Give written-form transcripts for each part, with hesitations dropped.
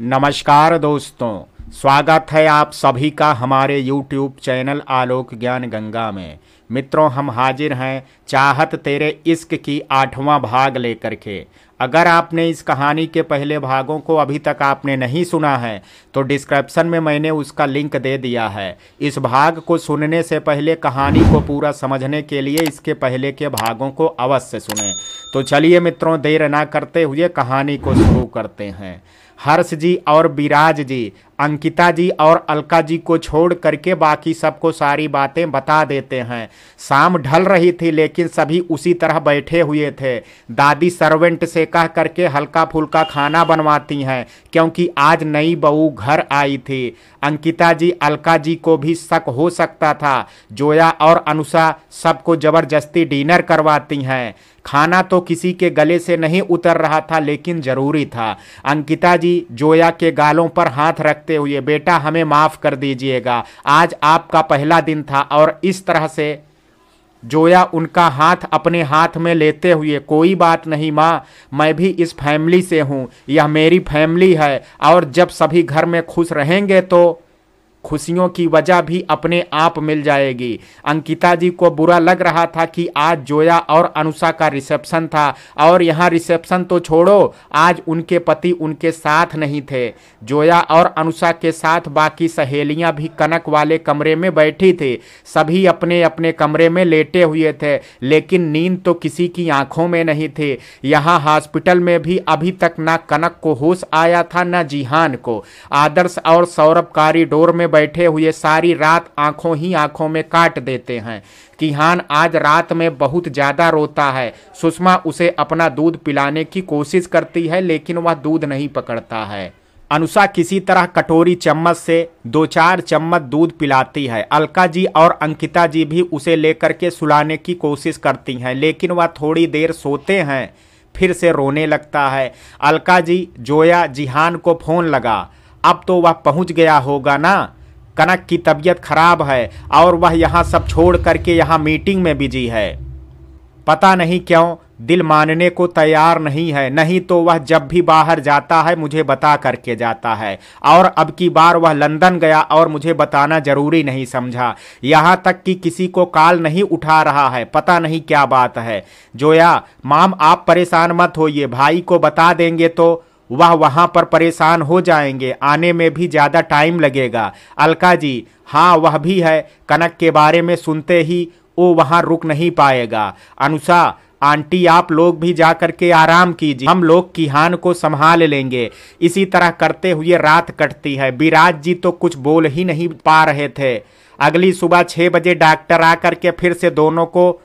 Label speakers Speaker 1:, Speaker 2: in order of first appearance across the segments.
Speaker 1: नमस्कार दोस्तों, स्वागत है आप सभी का हमारे YouTube चैनल आलोक ज्ञान गंगा में। मित्रों, हम हाजिर हैं चाहत तेरे इश्क की 8वां भाग लेकर के। अगर आपने इस कहानी के पहले भागों को अभी तक आपने नहीं सुना है तो डिस्क्रिप्शन में मैंने उसका लिंक दे दिया है। इस भाग को सुनने से पहले कहानी को पूरा समझने के लिए इसके पहले के भागों को अवश्य सुनें। तो चलिए मित्रों, देर ना करते हुए कहानी को शुरू करते हैं। हर्ष जी और विराज जी अंकिता जी और अलका जी को छोड़ करके बाकी सबको सारी बातें बता देते हैं। शाम ढल रही थी लेकिन सभी उसी तरह बैठे हुए थे। दादी सर्वेंट से कह करके हल्का फुल्का खाना बनवाती हैं क्योंकि आज नई बहू घर आई थी। अंकिता जी अलका जी को भी शक हो सकता था। जोया और अनुषा सबको जबरदस्ती डिनर करवाती हैं। खाना तो किसी के गले से नहीं उतर रहा था लेकिन जरूरी था। अंकिता जी जोया के गालों पर हाथ रखते हुए, बेटा हमें माफ कर दीजिएगा, आज आपका पहला दिन था। और इस तरह से जोया उनका हाथ अपने हाथ में लेते हुए, कोई बात नहीं माँ, मैं भी इस फैमिली से हूँ, यह मेरी फैमिली है और जब सभी घर में खुश रहेंगे तो खुशियों की वजह भी अपने आप मिल जाएगी। अंकिता जी को बुरा लग रहा था कि आज जोया और अनुषा का रिसेप्शन था और यहाँ रिसेप्शन तो छोड़ो, आज उनके पति उनके साथ नहीं थे। जोया और अनुषा के साथ बाकी सहेलियां भी कनक वाले कमरे में बैठी थी। सभी अपने अपने कमरे में लेटे हुए थे लेकिन नींद तो किसी की आंखों में नहीं थी। यहाँ हॉस्पिटल में भी अभी तक ना कनक को होश आया था न जिहान को। आदर्श और सौरभ कॉरिडोर में बैठे हुए सारी रात आंखों ही आंखों में काट देते हैं। किहान आज रात में बहुत ज्यादा रोता है। सुषमा उसे अपना दूध पिलाने की कोशिश करती है लेकिन वह दूध नहीं पकड़ता है। अनुषा किसी तरह कटोरी चम्मच से 2-4 चम्मच दूध पिलाती है। अलका जी और अंकिता जी भी उसे लेकर के सुलाने की कोशिश करती हैं लेकिन वह थोड़ी देर सोते हैं फिर से रोने लगता है। अलका जी जोया जिहान को फोन लगा, अब तो वह पहुंच गया होगा ना। कनक की तबीयत खराब है और वह यहाँ सब छोड़ करके यहाँ मीटिंग में बिजी है। पता नहीं क्यों दिल मानने को तैयार नहीं है, नहीं तो वह जब भी बाहर जाता है मुझे बता करके जाता है और अब की बार वह लंदन गया और मुझे बताना जरूरी नहीं समझा। यहाँ तक कि किसी को कॉल नहीं उठा रहा है, पता नहीं क्या बात है। जोया माम आप परेशान मत होइए, भाई को बता देंगे तो वह वहां पर परेशान हो जाएंगे, आने में भी ज़्यादा टाइम लगेगा। अलका जी हाँ वह भी है, कनक के बारे में सुनते ही वो वहां रुक नहीं पाएगा। अनुषा आंटी आप लोग भी जा करके आराम कीजिए, हम लोग किहान को संभाल लेंगे। इसी तरह करते हुए रात कटती है। विराज जी तो कुछ बोल ही नहीं पा रहे थे। अगली सुबह 6 बजे डॉक्टर आकर के फिर से दोनों को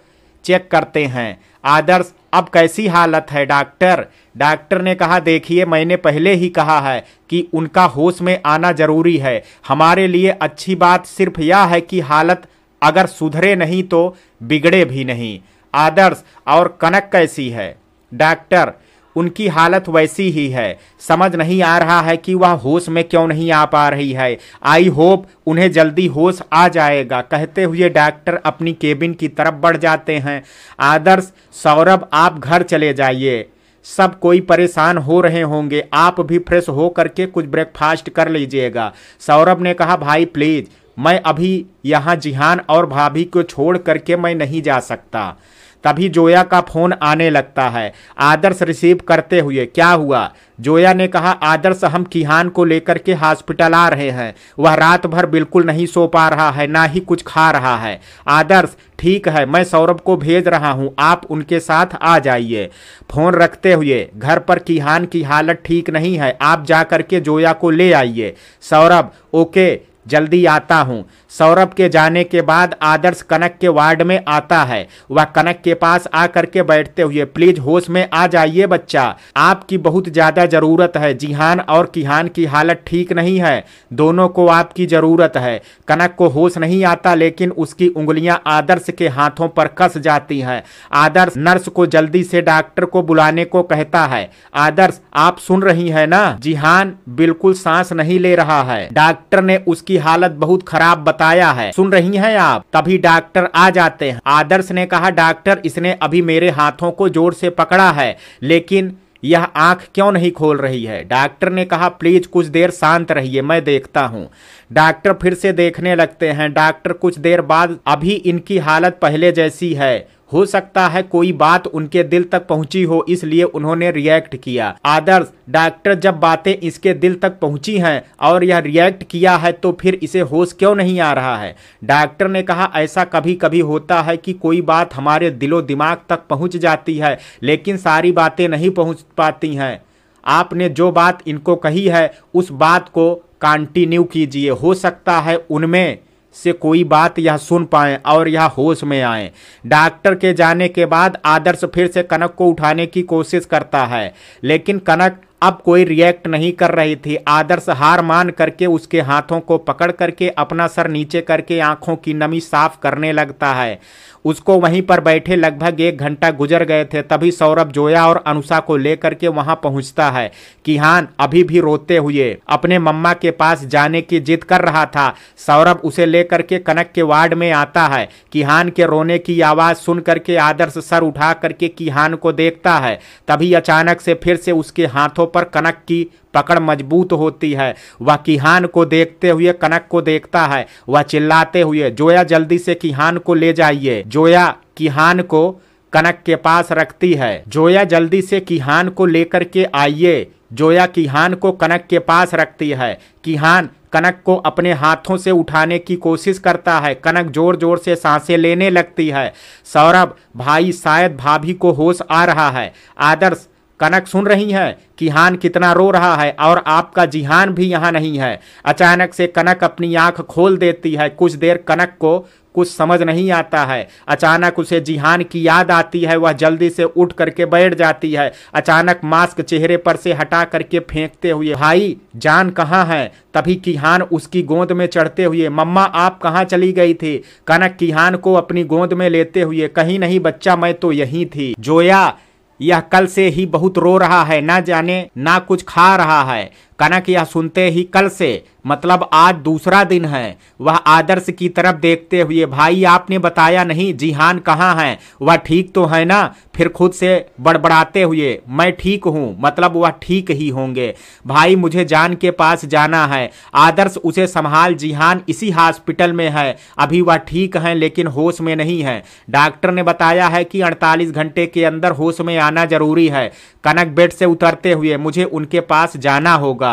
Speaker 1: चेक करते हैं। आदर्श अब कैसी हालत है डॉक्टर? डॉक्टर ने कहा देखिए मैंने पहले ही कहा है कि उनका होश में आना जरूरी है। हमारे लिए अच्छी बात सिर्फ यह है कि हालत अगर सुधरे नहीं तो बिगड़े भी नहीं। आदर्श और कनक कैसी है? डॉक्टर उनकी हालत वैसी ही है, समझ नहीं आ रहा है कि वह होश में क्यों नहीं आ पा रही है। आई होप उन्हें जल्दी होश आ जाएगा। कहते हुए डॉक्टर अपनी केबिन की तरफ बढ़ जाते हैं। आदर्श सौरभ आप घर चले जाइए, सब कोई परेशान हो रहे होंगे, आप भी फ्रेश हो करके कुछ ब्रेकफास्ट कर लीजिएगा। सौरभ ने कहा भाई प्लीज, मैं अभी यहाँ जिहान और भाभी को छोड़ करके मैं नहीं जा सकता। तभी जोया का फोन आने लगता है। आदर्श रिसीव करते हुए, क्या हुआ? जोया ने कहा आदर्श हम किहान को लेकर के हॉस्पिटल आ रहे हैं, वह रात भर बिल्कुल नहीं सो पा रहा है, ना ही कुछ खा रहा है। आदर्श ठीक है, मैं सौरभ को भेज रहा हूं, आप उनके साथ आ जाइए। फोन रखते हुए, घर पर किहान की हालत ठीक नहीं है, आप जा करके जोया को ले आइए। सौरभ ओके जल्दी आता हूं। सौरभ के जाने के बाद आदर्श कनक के वार्ड में आता है। वह कनक के पास आकर के बैठते हुए, प्लीज होश में आ जाइए बच्चा, आपकी बहुत ज्यादा जरूरत है। जिहान और किहान की हालत ठीक नहीं है, दोनों को आपकी जरूरत है। कनक को होश नहीं आता लेकिन उसकी उंगलियां आदर्श के हाथों पर कस जाती हैं। आदर्श नर्स को जल्दी से डॉक्टर को बुलाने को कहता है। आदर्श आप सुन रही है ना? जिहान बिल्कुल सांस नहीं ले रहा है, डॉक्टर ने उसकी हालत बहुत खराब बताया है, सुन रही हैं आप? तभी डॉक्टर आ जाते हैं। आदर्श ने कहा डॉक्टर इसने अभी मेरे हाथों को जोर से पकड़ा है लेकिन यह आंख क्यों नहीं खोल रही है? डॉक्टर ने कहा प्लीज कुछ देर शांत रहिए, मैं देखता हूं। डॉक्टर फिर से देखने लगते हैं। डॉक्टर कुछ देर बाद, अभी इनकी हालत पहले जैसी है, हो सकता है कोई बात उनके दिल तक पहुंची हो, इसलिए उन्होंने रिएक्ट किया। आदर्श, डॉक्टर जब बातें इसके दिल तक पहुंची हैं और यह रिएक्ट किया है तो फिर इसे होश क्यों नहीं आ रहा है? डॉक्टर ने कहा ऐसा कभी कभी होता है कि कोई बात हमारे दिलो दिमाग तक पहुंच जाती है, लेकिन सारी बातें नहीं पहुंच पाती हैं। आपने जो बात इनको कही है उस बात को कंटिन्यू कीजिए, हो सकता है उनमें से कोई बात यह सुन पाए और यह होश में आए। डॉक्टर के जाने के बाद आदर्श फिर से कनक को उठाने की कोशिश करता है, लेकिन कनक अब कोई रिएक्ट नहीं कर रही थी। आदर्श हार मान करके उसके हाथों को पकड़ करके अपना सर नीचे करके आंखों की नमी साफ करने लगता है। उसको वहीं पर बैठे लगभग 1 घंटा गुजर गए थे, तभी सौरभ जोया और अनुषा को लेकर के वहां पहुंचता है। किहान अभी भी रोते हुए अपने मम्मा के पास जाने की जिद कर रहा था। सौरभ उसे लेकर के कनक के वार्ड में आता है। किहान के रोने की आवाज सुन करके आदर्श सर उठा करके किहान को देखता है। तभी अचानक से फिर से उसके हाथों पर कनक की पकड़ मजबूत होती है। वह किहान को देखते हुए कनक को देखता है। वह चिल्लाते हुए, जोया जल्दी से किहान को ले जाइए। जोया किहान को कनक के पास रखती है। जोया जल्दी से किहान को लेकर के आइए। जोया किहान को कनक के पास रखती है। किहान कनक को अपने हाथों से उठाने की कोशिश करता है। कनक जोर जोर से सांसें लेने लगती है। सौरभ, भाई शायद भाभी को होश आ रहा है। आदर्श, कनक सुन रही है किहान कितना रो रहा है और आपका जिहान भी यहाँ नहीं है। अचानक से कनक अपनी आंख खोल देती है। कुछ देर कनक को कुछ समझ नहीं आता है। अचानक उसे जिहान की याद आती है। वह जल्दी से उठ करके बैठ जाती है। अचानक मास्क चेहरे पर से हटा करके फेंकते हुए, भाई जान कहाँ है? तभी किहान उसकी गोद में चढ़ते हुए, मम्मा आप कहाँ चली गई थी? कनक किहान को अपनी गोद में लेते हुए, कहीं नहीं बच्चा, मैं तो यहीं थी। जोया, यह कल से ही बहुत रो रहा है, ना जाने ना कुछ खा रहा है। कनक यह सुनते ही, कल से मतलब आज दूसरा दिन है। वह आदर्श की तरफ देखते हुए, भाई आपने बताया नहीं जिहान कहाँ है? वह ठीक तो है ना? फिर खुद से बड़बड़ाते हुए, मैं ठीक हूँ, मतलब वह ठीक ही होंगे। भाई मुझे जान के पास जाना है। आदर्श उसे संभाल, जिहान इसी हॉस्पिटल में है, अभी वह ठीक है लेकिन होश में नहीं है। डॉक्टर ने बताया है कि 48 घंटे के अंदर होश में आना जरूरी है। कनक बेड से उतरते हुए, मुझे उनके पास जाना होगा।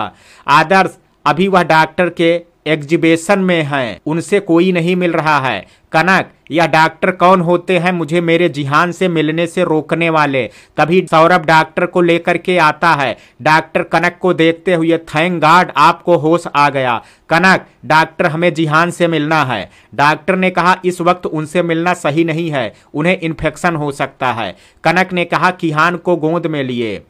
Speaker 1: आदर्श, अभी वह डॉक्टर के एग्जीबिशन में हैं, उनसे कोई नहीं मिल रहा है। कनक, यह डॉक्टर कौन होते हैं मुझे मेरे जिहान से मिलने से रोकने वाले? तभी सौरभ डॉक्टर को लेकर के आता है। डॉक्टर कनक को देखते हुए, थैंक गॉड आपको होश आ गया। कनक, डॉक्टर हमें जिहान से मिलना है। डॉक्टर ने कहा इस वक्त उनसे मिलना सही नहीं है, उन्हें इन्फेक्शन हो सकता है। कनक ने कहा किहान को गोद में लिए,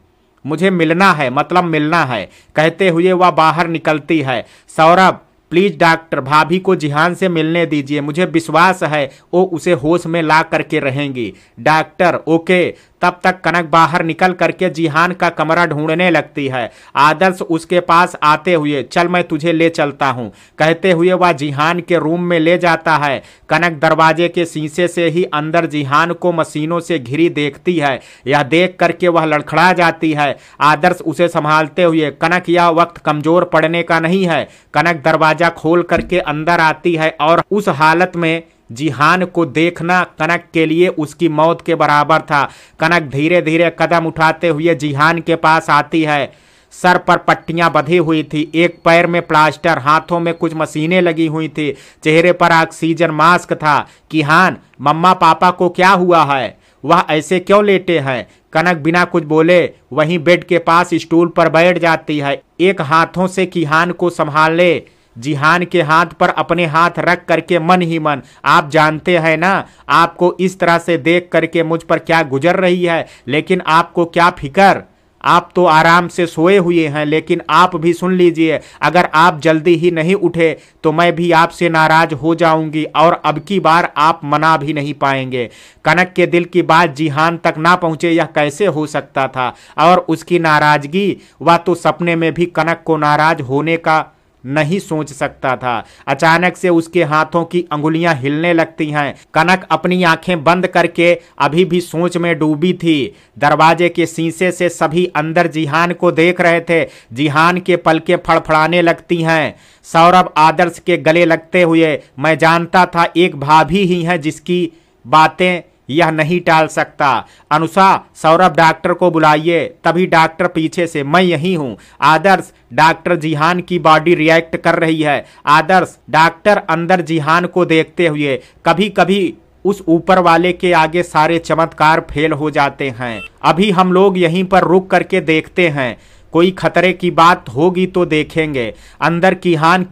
Speaker 1: मुझे मिलना है, मतलब मिलना है। कहते हुए वह बाहर निकलती है। सौरभ, प्लीज डॉक्टर भाभी को जिहान से मिलने दीजिए, मुझे विश्वास है वो उसे होश में ला करके रहेंगी। Doctor, okay. तब तक कनक बाहर निकल करके जिहान का कमरा ढूंढने लगती है। आदर्श उसके पास आते हुए, चल मैं तुझे ले चलता हूं, कहते हुए वह जिहान के रूम में ले जाता है। कनक दरवाजे के शीशे से ही अंदर जिहान को मशीनों से घिरी देखती है। यह देख करके वह लड़खड़ा जाती है। आदर्श उसे संभालते हुए, कनक यह वक्त कमजोर पड़ने का नहीं है। कनक दरवाजा खोल करके अंदर आती है और उस हालत में जिहान को देखना कनक के लिए उसकी मौत के बराबर था। कनक धीरे धीरे कदम उठाते हुए जिहान के पास आती है। सर पर पट्टियां बंधी हुई थी, एक पैर में प्लास्टर, हाथों में कुछ मशीनें लगी हुई थी, चेहरे पर ऑक्सीजन मास्क था। किहान, मम्मा पापा को क्या हुआ है? वह ऐसे क्यों लेटे हैं? कनक बिना कुछ बोले वहीं बेड के पास स्टूल पर बैठ जाती है। एक हाथों से किहान को संभाले, जिहान के हाथ पर अपने हाथ रख करके मन ही मन, आप जानते हैं ना आपको इस तरह से देख करके मुझ पर क्या गुजर रही है, लेकिन आपको क्या फिक्र, आप तो आराम से सोए हुए हैं। लेकिन आप भी सुन लीजिए, अगर आप जल्दी ही नहीं उठे तो मैं भी आपसे नाराज हो जाऊंगी और अब की बार आप मना भी नहीं पाएंगे। कनक के दिल की बात जिहान तक ना पहुंचे यह कैसे हो सकता था? और उसकी नाराजगी, वह तो सपने में भी कनक को नाराज होने का नहीं सोच सकता था। अचानक से उसके हाथों की अंगुलियां हिलने लगती हैं। कनक अपनी आंखें बंद करके अभी भी सोच में डूबी थी। दरवाजे के शीशे से सभी अंदर जिहान को देख रहे थे। जिहान के पलकें फड़फड़ाने लगती हैं। सौरभ आदर्श के गले लगते हुए, मैं जानता था एक भाभी ही है जिसकी बातें यह नहीं टाल सकता। अनुषा, सौरभ डॉक्टर को बुलाइए। तभी डॉक्टर पीछे से, मैं यही हूं। आदर्श, डॉक्टर जिहान की बॉडी रिएक्ट कर रही है। आदर्श, डॉक्टर अंदर जिहान को देखते हुए, कभी कभी उस ऊपर वाले के आगे सारे चमत्कार फेल हो जाते हैं। अभी हम लोग यहीं पर रुक करके देखते हैं, कोई खतरे की बात होगी तो देखेंगे। अंदर जिहान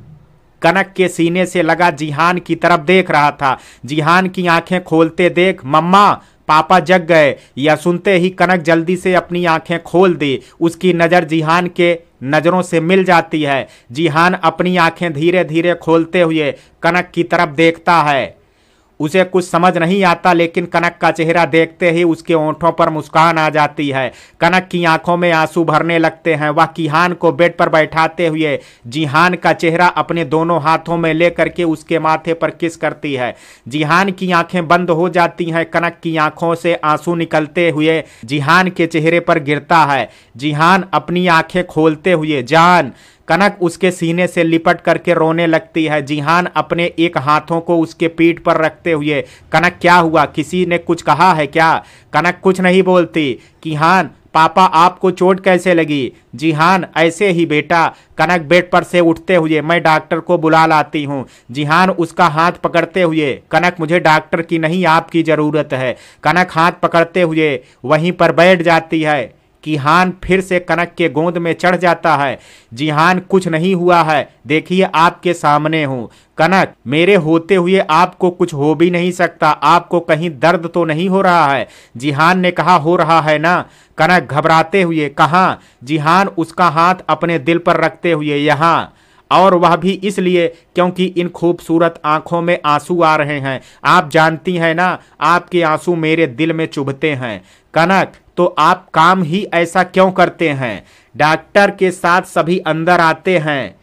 Speaker 1: कनक के सीने से लगा जिहान की तरफ देख रहा था। जिहान की आंखें खोलते देख, मम्मा, पापा जग गए। यह सुनते ही कनक जल्दी से अपनी आंखें खोल दी। उसकी नज़र जिहान के नज़रों से मिल जाती है। जिहान अपनी आंखें धीरे धीरे खोलते हुए कनक की तरफ देखता है। उसे कुछ समझ नहीं आता, लेकिन कनक का चेहरा देखते ही उसके होंठों पर मुस्कान आ जाती है। कनक की आंखों में आंसू भरने लगते हैं। वह जिहान को बेड पर बैठाते हुए जिहान का चेहरा अपने दोनों हाथों में लेकर के उसके माथे पर किस करती है। जिहान की आंखें बंद हो जाती हैं। कनक की आंखों से आंसू निकलते हुए जिहान के चेहरे पर गिरता है। जिहान अपनी आंखें खोलते हुए, जान। कनक उसके सीने से लिपट करके रोने लगती है। जिहान अपने एक हाथों को उसके पीठ पर रखते हुए, कनक क्या हुआ, किसी ने कुछ कहा है क्या? कनक कुछ नहीं बोलती। जिहान, पापा आपको चोट कैसे लगी? जिहान, ऐसे ही बेटा। कनक बेड पर से उठते हुए, मैं डॉक्टर को बुला लाती हूँ। जिहान उसका हाथ पकड़ते हुए, कनक मुझे डॉक्टर की नहीं आपकी जरूरत है। कनक हाथ पकड़ते हुए वहीं पर बैठ जाती है। जिहान फिर से कनक के गोद में चढ़ जाता है। जिहान, कुछ नहीं हुआ है, देखिए आपके सामने हूँ। कनक, मेरे होते हुए आपको कुछ हो भी नहीं सकता। आपको कहीं दर्द तो नहीं हो रहा है? जिहान ने कहा, हो रहा है ना। कनक घबराते हुए, कहाँ? जिहान उसका हाथ अपने दिल पर रखते हुए, यहाँ। और वह भी इसलिए क्योंकि इन खूबसूरत आंखों में आंसू आ रहे हैं। आप जानती हैं ना, आपके आंसू मेरे दिल में चुभते हैं। कनक, तो आप काम ही ऐसा क्यों करते हैं? डॉक्टर के साथ सभी अंदर आते हैं।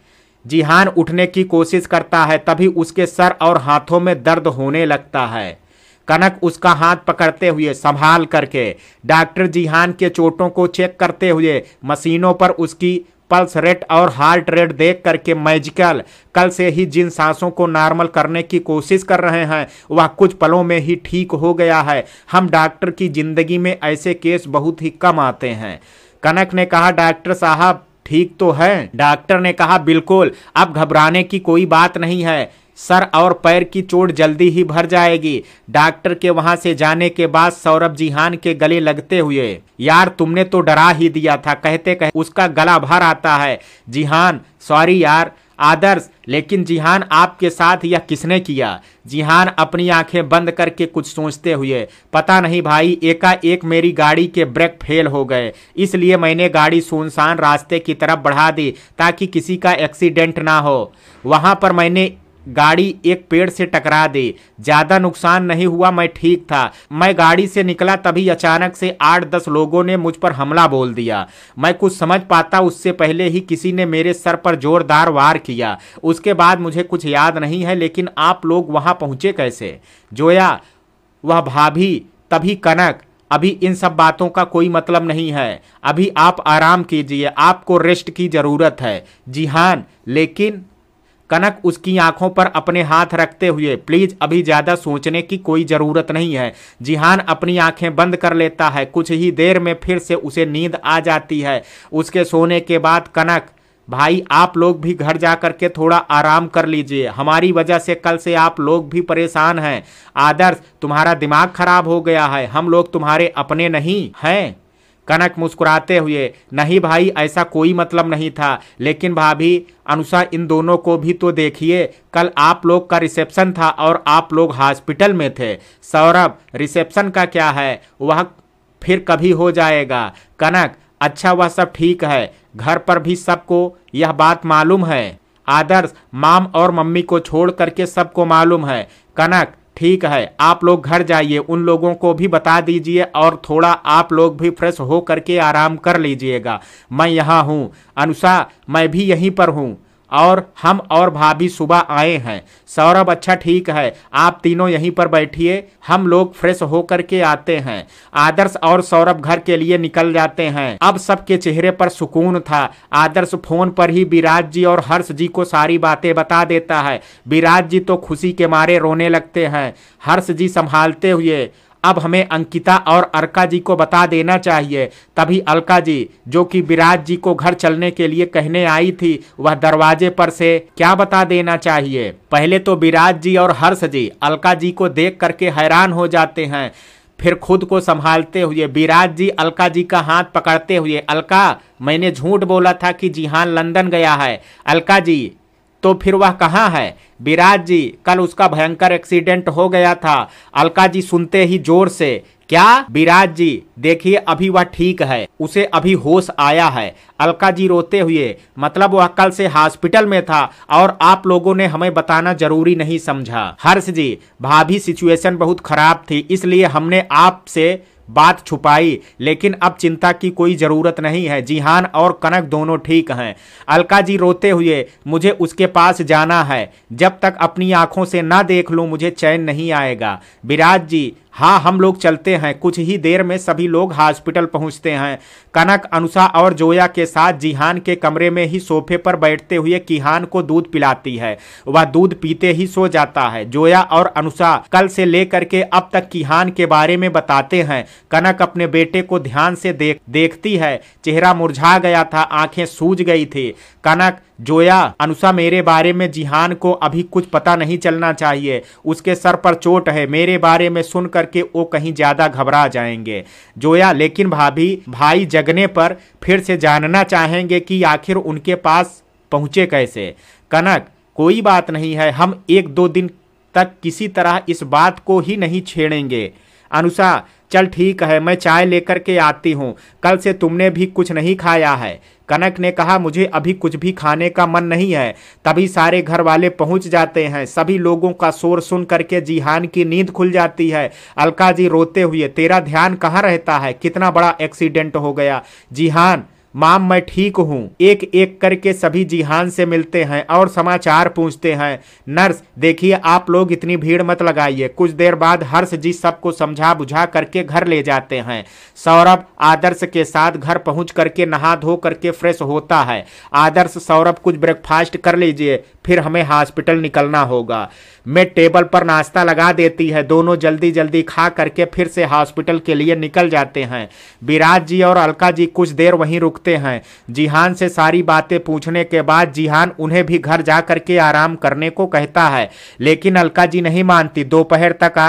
Speaker 1: जिहान उठने की कोशिश करता है, तभी उसके सर और हाथों में दर्द होने लगता है। कनक उसका हाथ पकड़ते हुए संभाल करके, डॉक्टर जिहान के चोटों को चेक करते हुए मशीनों पर उसकी पल्स रेट और हार्ट रेट देख करके मैजिकल कल से ही जिन सांसों को नॉर्मल करने की कोशिश कर रहे हैं वह कुछ पलों में ही ठीक हो गया है। हम डॉक्टर की जिंदगी में ऐसे केस बहुत ही कम आते हैं। कनक ने कहा, डॉक्टर साहब ठीक तो है? डॉक्टर ने कहा, बिल्कुल, अब घबराने की कोई बात नहीं है। सर और पैर की चोट जल्दी ही भर जाएगी। डॉक्टर के वहां से जाने के बाद सौरभ जिहान के गले लगते हुए, यार तुमने तो डरा ही दिया था, कहते कहते उसका गला भर आता है। जिहान, सॉरी यार। आदर्श, लेकिन जिहान आपके साथ यह किसने किया? जिहान अपनी आंखें बंद करके कुछ सोचते हुए, पता नहीं भाई, एकाएक मेरी गाड़ी के ब्रेक फेल हो गए, इसलिए मैंने गाड़ी सुनसान रास्ते की तरफ बढ़ा दी ताकि किसी का एक्सीडेंट ना हो। वहां पर मैंने गाड़ी एक पेड़ से टकरा दी, ज्यादा नुकसान नहीं हुआ, मैं ठीक था। मैं गाड़ी से निकला तभी अचानक से 8-10 लोगों ने मुझ पर हमला बोल दिया। मैं कुछ समझ पाता उससे पहले ही किसी ने मेरे सर पर जोरदार वार किया। उसके बाद मुझे कुछ याद नहीं है, लेकिन आप लोग वहां पहुंचे कैसे? जोया, वह भाभी, तभी कनक, अभी इन सब बातों का कोई मतलब नहीं है, अभी आप आराम कीजिए, आपको रेस्ट की जरूरत है। जिहान, लेकिन कनक उसकी आंखों पर अपने हाथ रखते हुए, प्लीज अभी ज्यादा सोचने की कोई जरूरत नहीं है। जिहान अपनी आंखें बंद कर लेता है। कुछ ही देर में फिर से उसे नींद आ जाती है। उसके सोने के बाद कनक, भाई आप लोग भी घर जा करके थोड़ा आराम कर लीजिए, हमारी वजह से कल से आप लोग भी परेशान हैं। आदर्श, तुम्हारा दिमाग खराब हो गया है, हम लोग तुम्हारे अपने नहीं हैं? कनक मुस्कुराते हुए, नहीं भाई, ऐसा कोई मतलब नहीं था, लेकिन भाभी, अनुषा, इन दोनों को भी तो देखिए, कल आप लोग का रिसेप्शन था और आप लोग हॉस्पिटल में थे। सौरभ, रिसेप्शन का क्या है, वह फिर कभी हो जाएगा। कनक, अच्छा वह सब ठीक है, घर पर भी सबको यह बात मालूम है। आदर्श, माम और मम्मी को छोड़ करके सबको मालूम है। कनक, ठीक है, आप लोग घर जाइए, उन लोगों को भी बता दीजिए और थोड़ा आप लोग भी फ्रेश हो करके आराम कर लीजिएगा, मैं यहाँ हूँ। अनुषा, मैं भी यहीं पर हूँ। और हम और भाभी सुबह आए हैं। सौरभ अच्छा ठीक है, आप तीनों यहीं पर बैठिए, हम लोग फ्रेश होकर के आते हैं। आदर्श और सौरभ घर के लिए निकल जाते हैं। अब सबके चेहरे पर सुकून था। आदर्श फोन पर ही विराज जी और हर्ष जी को सारी बातें बता देता है। विराज जी तो खुशी के मारे रोने लगते हैं। हर्ष जी संभालते हुए, अब हमें अंकिता और अलका जी को बता देना चाहिए। तभी अलका जी, जो कि विराज जी को घर चलने के लिए कहने आई थी, वह दरवाजे पर से क्या बता देना चाहिए। पहले तो विराज जी और हर्ष जी अलका जी को देख करके हैरान हो जाते हैं। फिर खुद को संभालते हुए विराज जी अलका जी का हाथ पकड़ते हुए, अलका, मैंने झूठ बोला था कि जिहान लंदन गया है। अलका जी, तो फिर वह कहाँ है? विराज जी, कल उसका भयंकर एक्सीडेंट हो गया था। अलका जी सुनते ही जोर से, क्या? विराज जी, देखिए अभी वह ठीक है, उसे अभी होश आया है। अलका जी रोते हुए, मतलब वह कल से हॉस्पिटल में था और आप लोगों ने हमें बताना जरूरी नहीं समझा। हर्ष जी, भाभी सिचुएशन बहुत खराब थी, इसलिए हमने आपसे बात छुपाई, लेकिन अब चिंता की कोई जरूरत नहीं है। जिहान और कनक दोनों ठीक हैं। अलका जी रोते हुए, मुझे उसके पास जाना है, जब तक अपनी आंखों से ना देख लूं मुझे चैन नहीं आएगा। विराज जी, हाँ हम लोग चलते हैं। कुछ ही देर में सभी लोग हॉस्पिटल पहुंचते हैं। कनक, अनुषा और जोया के साथ जिहान के कमरे में ही सोफे पर बैठते हुए किहान को दूध पिलाती है। वह दूध पीते ही सो जाता है। जोया और अनुषा कल से लेकर के अब तक किहान के बारे में बताते हैं। कनक अपने बेटे को ध्यान से देखती है। चेहरा मुरझा गया था, आंखें सूज गई थी। कनक, जोया, अनुषा, मेरे बारे में जिहान को अभी कुछ पता नहीं चलना चाहिए, उसके सर पर चोट है, मेरे बारे में सुन करके वो कहीं ज्यादा घबरा जाएंगे। जोया, लेकिन भाई जगने पर फिर से जानना चाहेंगे कि आखिर उनके पास पहुंचे कैसे। कनक, कोई बात नहीं है, हम 1-2 दिन तक किसी तरह इस बात को ही नहीं छेड़ेंगे। अनुषा, चल ठीक है, मैं चाय लेकर के आती हूँ, कल से तुमने भी कुछ नहीं खाया है। कनक ने कहा, मुझे अभी कुछ भी खाने का मन नहीं है। तभी सारे घर वाले पहुंच जाते हैं। सभी लोगों का शोर सुन करके जिहान की नींद खुल जाती है। अलका जी रोते हुए, तेरा ध्यान कहाँ रहता है, कितना बड़ा एक्सीडेंट हो गया। जिहान, माम मैं ठीक हूँ। एक एक करके सभी जिहान से मिलते हैं और समाचार पूछते हैं। नर्स, देखिए आप लोग इतनी भीड़ मत लगाइए। कुछ देर बाद हर्ष जी सबको समझा बुझा करके घर ले जाते हैं। सौरभ आदर्श के साथ घर पहुंच करके नहा धो करके फ्रेश होता है। आदर्श, सौरभ कुछ ब्रेकफास्ट कर लीजिए, फिर हमें हॉस्पिटल निकलना होगा। मैं टेबल पर नाश्ता लगा देती है। दोनों जल्दी जल्दी खा करके फिर से हॉस्पिटल के लिए निकल जाते हैं। विराज जी और अलका जी कुछ देर वहीं रुकते हैं। जिहान से सारी बातें पूछने के बाद जिहान उन्हें भी घर जा करके आराम करने को कहता है, लेकिन अलका जी नहीं मानती। दोपहर तक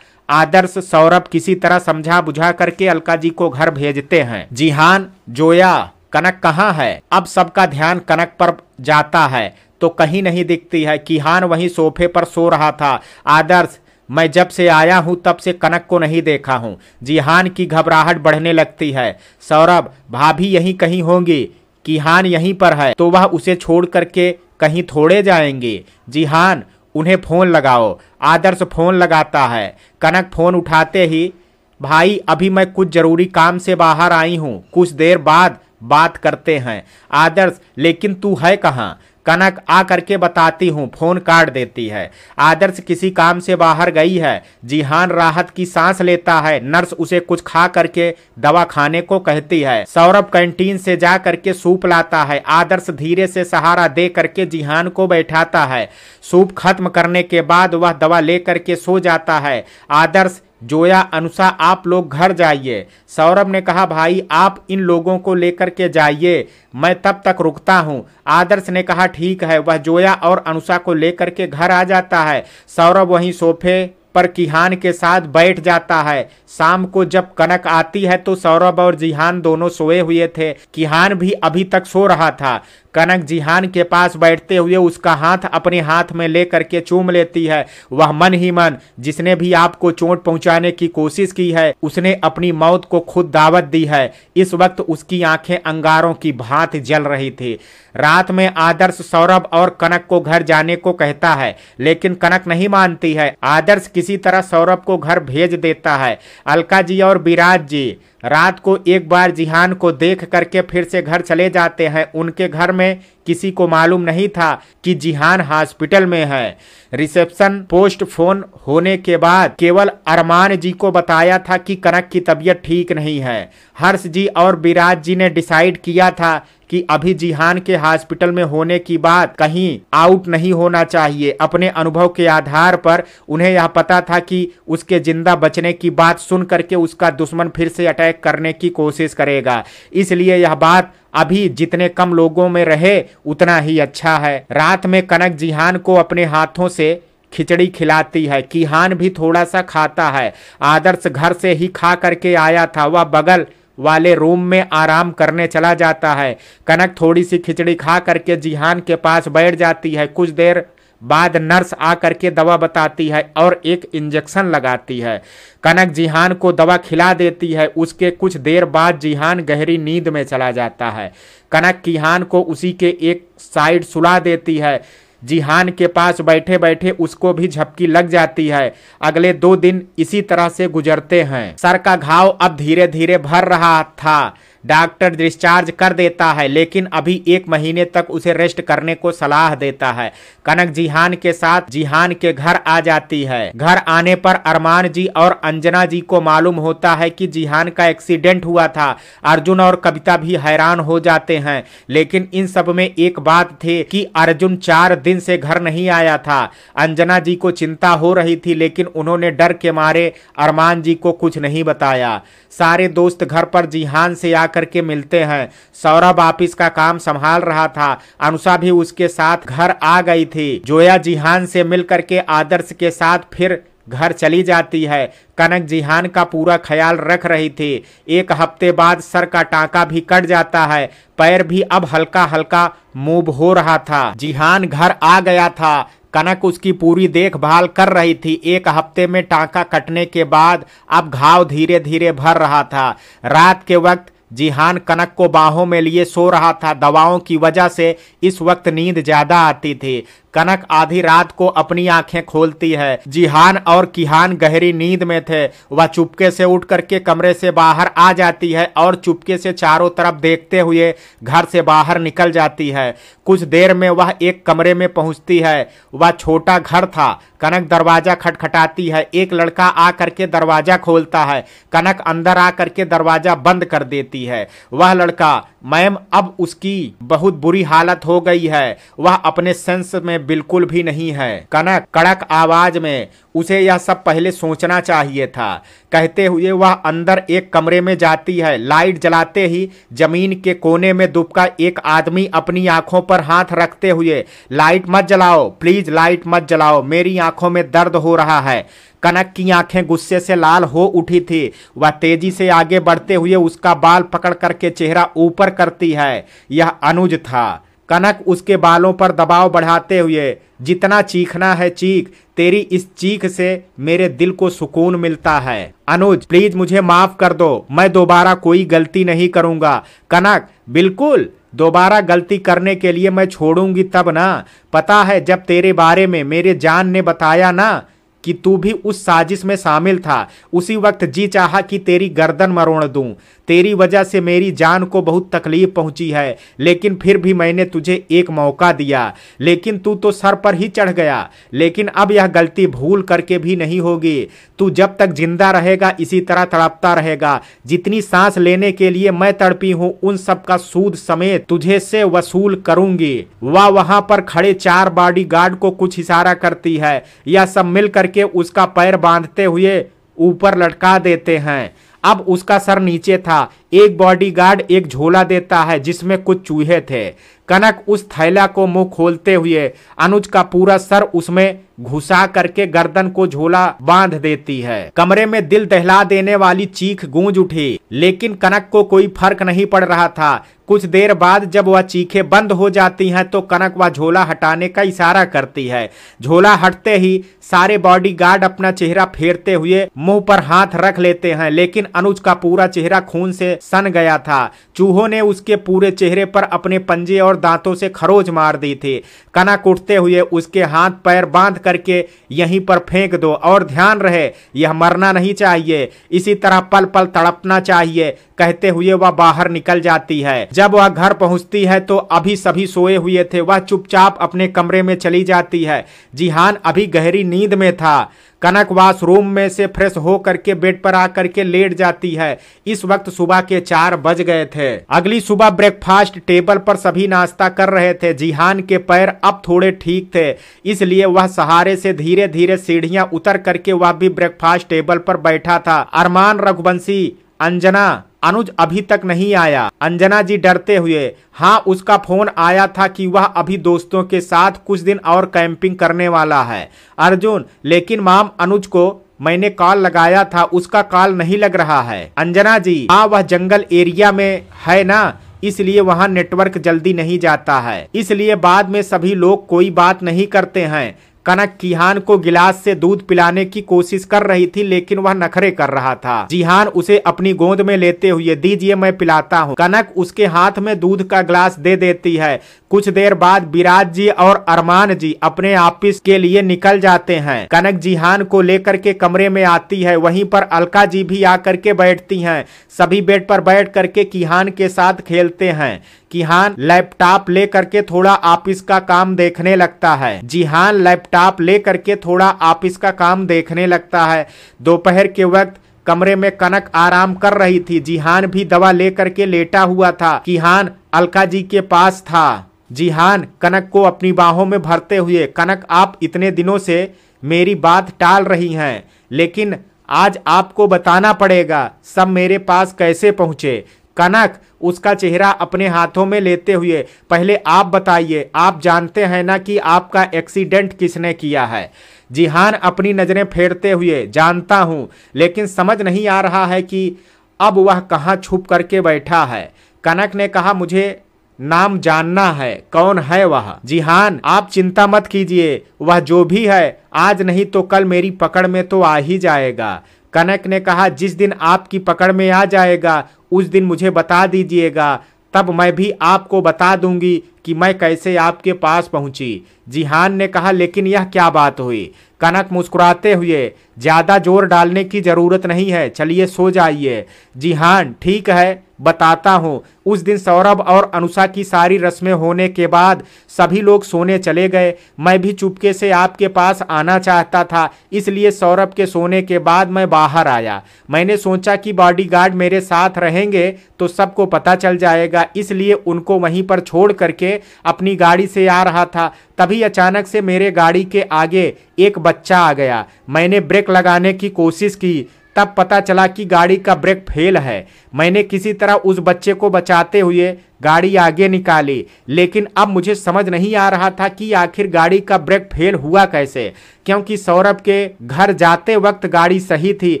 Speaker 1: आदर्श, सौरभ किसी तरह समझा बुझा करके अलका जी को घर भेजते हैं। जिहान, जोया, कनक कहाँ है? अब सबका ध्यान कनक पर जाता है तो कहीं नहीं दिखती है। किहान वहीं सोफे पर सो रहा था। आदर्श, मैं जब से आया हूं तब से कनक को नहीं देखा हूं। जिहान की घबराहट बढ़ने लगती है। सौरभ, भाभी यहीं कहीं होंगी, किहान यहीं पर है तो वह उसे छोड़ करके कहीं थोड़े जाएंगे। जिहान, उन्हें फोन लगाओ। आदर्श फोन लगाता है। कनक फोन उठाते ही, भाई अभी मैं कुछ जरूरी काम से बाहर आई हूं, कुछ देर बाद बात करते हैं। आदर्श, लेकिन तू है कहाँ? कनक, आ करके बताती हूँ। फोन काट देती है। आदर्श किसी काम से बाहर गई है। जिहान राहत की सांस लेता है। नर्स उसे कुछ खा करके दवा खाने को कहती है। सौरभ कैंटीन से जा करके सूप लाता है। आदर्श धीरे से सहारा दे करके जिहान को बैठाता है। सूप खत्म करने के बाद वह दवा ले करके सो जाता है। आदर्श, जोया, अनुषा, आप लोग घर जाइए। सौरभ ने कहा, भाई आप इन लोगों को लेकर के जाइए, मैं तब तक रुकता हूं। आदर्श ने कहा, ठीक है। वह जोया और अनुषा को लेकर के घर आ जाता है। सौरभ वहीं सोफे पर किहान के साथ बैठ जाता है। शाम को जब कनक आती है तो सौरभ और जिहान दोनों सोए हुए थे। किहान भी अभी तक सो रहा था। कनक जिहान के पास बैठते हुए उसका हाथ अपने हाथ में ले करके चूम लेती है। वह मन ही मन, जिसने भी आपको चोट पहुंचाने की कोशिश की है उसने अपनी मौत को खुद दावत दी है। इस वक्त उसकी आंखें अंगारों की भांति जल रही थी। रात में आदर्श सौरभ और कनक को घर जाने को कहता है, लेकिन कनक नहीं मानती है। आदर्श किसी तरह सौरभ को घर भेज देता है। अलका जी और विराज जी रात को एक बार जिहान को देख करके फिर से घर चले जाते हैं। उनके घर में किसी को मालूम नहीं था कि जिहान हॉस्पिटल में है। रिसेप्शन पोस्ट फोन होने के बाद केवल अरमान जी को बताया था कि कनक की तबीयत ठीक नहीं है। हर्ष जी और विराज जी ने डिसाइड किया था कि अभी जिहान के हॉस्पिटल में होने की बात कहीं आउट नहीं होना चाहिए। अपने अनुभव के आधार पर उन्हें यह पता था कि उसके जिंदा बचने की बात सुन करके उसका दुश्मन फिर से अटैक करने की कोशिश करेगा, इसलिए यह बात अभी जितने कम लोगों में रहे उतना ही अच्छा है। रात में कनक जिहान को अपने हाथों से खिचड़ी खिलाती है। किहान भी थोड़ा सा खाता है। आदर्श घर से ही खा करके आया था। वह बगल वाले रूम में आराम करने चला जाता है। कनक थोड़ी सी खिचड़ी खा करके जिहान के पास बैठ जाती है। कुछ देर बाद नर्स आ करके दवा बताती है और एक इंजेक्शन लगाती है। कनक जिहान को दवा खिला देती है। उसके कुछ देर बाद जिहान गहरी नींद में चला जाता है। कनक किहान को उसी के एक साइड सुला देती है। जिहान के पास बैठे बैठे उसको भी झपकी लग जाती है। अगले 2 दिन इसी तरह से गुजरते हैं। सर का घाव अब धीरे धीरे भर रहा था। डॉक्टर डिस्चार्ज कर देता है, लेकिन अभी 1 महीने तक उसे रेस्ट करने को सलाह देता है। कनक जिहान के साथ जिहान के घर आ जाती है। घर आने पर अरमान जी और अंजना जी को मालूम होता है कि जिहान का एक्सीडेंट हुआ था। अर्जुन और कविता भी हैरान हो जाते हैं, लेकिन इन सब में एक बात थी कि अर्जुन 4 दिन से घर नहीं आया था। अंजना जी को चिंता हो रही थी, लेकिन उन्होंने डर के मारे अरमान जी को कुछ नहीं बताया। सारे दोस्त घर पर जिहान से आकर के मिलते हैं। सौरभ ऑफिस का काम संभाल रहा था। अनुषा भी उसके साथ घर आ गई थी। जोया जिहान से मिल करके आदर्श के साथ फिर घर चली जाती है। कनक जिहान का पूरा ख्याल रख रही थी। 1 हफ्ते बाद सर का टांका भी कट जाता है। पैर भी अब हल्का हल्का मूव हो रहा था। जिहान घर आ गया था। कनक उसकी पूरी देखभाल कर रही थी। 1 हफ्ते में टांका कटने के बाद अब घाव धीरे धीरे भर रहा था। रात के वक्त जिहान कनक को बाहों में लिए सो रहा था। दवाओं की वजह से इस वक्त नींद ज्यादा आती थी। कनक आधी रात को अपनी आंखें खोलती है। जिहान और किहान गहरी नींद में थे। वह चुपके से उठ करके कमरे से बाहर आ जाती है और चुपके से चारों तरफ देखते हुए घर से बाहर निकल जाती है। कुछ देर में वह एक कमरे में पहुंचती है। वह छोटा घर था। कनक दरवाजा खटखटाती है। एक लड़का आ करके दरवाजा खोलता है। कनक अंदर आ करके दरवाजा बंद कर देती है। वह लड़का, मैम, अब उसकी बहुत बुरी हालत हो गई है। वह अपने सेंस में बिल्कुल भी नहीं है। कनक कड़क आवाज में, उसे यह सब पहले सोचना चाहिए था, कहते हुए वह अंदर एक कमरे में जाती है। लाइट जलाते ही जमीन के कोने में दुबका एक आदमी अपनी आंखों पर हाथ रखते हुए, लाइट मत जलाओ प्लीज, लाइट मत जलाओ, मेरी आंखों में दर्द हो रहा है। कनक की आंखें गुस्से से लाल हो उठी थी। वह तेजी से आगे बढ़ते हुए उसका बाल पकड़ करके चेहरा ऊपर करती है। यह अनुज था। कनक उसके बालों पर दबाव बढ़ाते हुए, जितना चीखना है चीख, तेरी इस चीख से मेरे दिल को सुकून मिलता है। अनुज प्लीज मुझे माफ कर दो, मैं दोबारा कोई गलती नहीं करूंगा। कनक बिल्कुल, दोबारा गलती करने के लिए मैं छोड़ूंगी तब ना। पता है जब तेरे बारे में मेरे जान ने बताया ना कि तू भी उस साजिश में शामिल था, उसी वक्त जी चाहा कि तेरी गर्दन मरोड़ दूं। तेरी वजह से मेरी जान को बहुत तकलीफ पहुंची है, लेकिन फिर भी मैंने तुझे एक मौका दिया, लेकिन तू तो सर पर ही चढ़ गया। लेकिन अब यह गलती भूल करके भी नहीं होगी। तू जब तक जिंदा रहेगा इसी तरह तड़पता रहेगा। जितनी सांस लेने के लिए मैं तड़पी हूं, उन सब का सूद समेत तुझे से वसूल करूंगी। वह वहां पर खड़े 4 बॉडीगार्ड को कुछ इशारा करती है। यह सब मिल करके उसका पैर बांधते हुए ऊपर लटका देते हैं। अब उसका सर नीचे था। एक बॉडीगार्ड एक झोला देता है जिसमें कुछ चूहे थे। कनक उस थैला को मुंह खोलते हुए अनुज का पूरा सर उसमें घुसा करके गर्दन को झोला बांध देती है। कमरे में दिल दहला देने वाली चीख गूंज उठी, लेकिन कनक को कोई फर्क नहीं पड़ रहा था। कुछ देर बाद जब वह चीखें बंद हो जाती हैं तो कनक वह झोला हटाने का इशारा करती है। झोला हटते ही सारे बॉडीगार्ड अपना चेहरा फेरते हुए मुंह पर हाथ रख लेते हैं, लेकिन अनुज का पूरा चेहरा खून से सन गया था। चूहों ने उसके पूरे चेहरे पर अपने पंजे और दांतों से खरोच मार दी थी। कनक उठते हुए उसके हाथ पैर बांध करके यहीं पर फेंक दो और ध्यान रहे, यह मरना नहीं चाहिए, इसी तरह पल पल तड़पना चाहिए। कहते हुए वह बाहर निकल जाती है। जब वह घर पहुंचती है तो अभी सभी सोए हुए थे। वह चुपचाप अपने कमरे में चली जाती है। जिहान अभी गहरी नींद में था। कनक वॉशरूम में से फ्रेश हो करके बेड पर आकर के लेट जाती है। इस वक्त सुबह के 4 बज गए थे। अगली सुबह ब्रेकफास्ट टेबल पर सभी नाश्ता कर रहे थे। जिहान के पैर अब थोड़े ठीक थे, इसलिए वह सहारे से धीरे धीरे सीढ़ियां उतर करके वह भी ब्रेकफास्ट टेबल पर बैठा था। अरमान, रघुवंशी, अंजना, अनुज अभी तक नहीं आया। अंजना जी डरते हुए, हाँ उसका फोन आया था कि वह अभी दोस्तों के साथ कुछ दिन और कैंपिंग करने वाला है। अर्जुन, लेकिन माम अनुज को मैंने कॉल लगाया था, उसका कॉल नहीं लग रहा है। अंजना जी, हाँ वह जंगल एरिया में है ना, इसलिए वहाँ नेटवर्क जल्दी नहीं जाता है, इसलिए बाद में सभी लोग कोई बात नहीं करते हैं। कनक जिहान को गिलास से दूध पिलाने की कोशिश कर रही थी, लेकिन वह नखरे कर रहा था। जिहान उसे अपनी गोद में लेते हुए, दीजिए मैं पिलाता हूँ। कनक उसके हाथ में दूध का ग्लास दे देती है। कुछ देर बाद विराज जी और अरमान जी अपने ऑफिस के लिए निकल जाते हैं। कनक जिहान को लेकर के कमरे में आती है। वहीं पर अलका जी भी आकर के बैठती हैं। सभी बेड पर बैठ करके किहान के साथ खेलते हैं। किहान लैपटॉप ले करके थोड़ा ऑफिस का काम देखने लगता है। जिहान लैपटॉप ले करके थोड़ा ऑफिस का काम देखने लगता है। दोपहर के वक्त कमरे में कनक आराम कर रही थी। जिहान भी दवा ले करके लेटा हुआ था। किहान अलका जी के पास था। जिहान कनक को अपनी बाहों में भरते हुए, कनक आप इतने दिनों से मेरी बात टाल रही हैं, लेकिन आज आपको बताना पड़ेगा सब मेरे पास कैसे पहुंचे। कनक उसका चेहरा अपने हाथों में लेते हुए, पहले आप बताइए, आप जानते हैं ना कि आपका एक्सीडेंट किसने किया है। जिहान अपनी नजरें फेरते हुए, जानता हूं, लेकिन समझ नहीं आ रहा है कि अब वह कहां छुप करके बैठा है। कनक ने कहा, मुझे नाम जानना है, कौन है वह। जिहान, आप चिंता मत कीजिए, वह जो भी है आज नहीं तो कल मेरी पकड़ में तो आ ही जाएगा। कनक ने कहा, जिस दिन आपकी पकड़ में आ जाएगा उस दिन मुझे बता दीजिएगा, तब मैं भी आपको बता दूंगी कि मैं कैसे आपके पास पहुंची। जिहान ने कहा, लेकिन यह क्या बात हुई। कनक मुस्कुराते हुए, ज्यादा जोर डालने की जरूरत नहीं है, चलिए सो जाइए। जिहान, ठीक है बताता हूँ। उस दिन सौरभ और अनुषा की सारी रस्में होने के बाद सभी लोग सोने चले गए। मैं भी चुपके से आपके पास आना चाहता था, इसलिए सौरभ के सोने के बाद मैं बाहर आया। मैंने सोचा कि बॉडीगार्ड मेरे साथ रहेंगे तो सबको पता चल जाएगा, इसलिए उनको वहीं पर छोड़ करके अपनी गाड़ी से आ रहा था। तभी अचानक से मेरे गाड़ी के आगे एक बच्चा आ गया। मैंने ब्रेक लगाने की कोशिश की, तब पता चला कि गाड़ी का ब्रेक फेल है। मैंने किसी तरह उस बच्चे को बचाते हुए गाड़ी आगे निकाली, लेकिन अब मुझे समझ नहीं आ रहा था कि आखिर गाड़ी का ब्रेक फेल हुआ कैसे, क्योंकि सौरभ के घर जाते वक्त गाड़ी सही थी।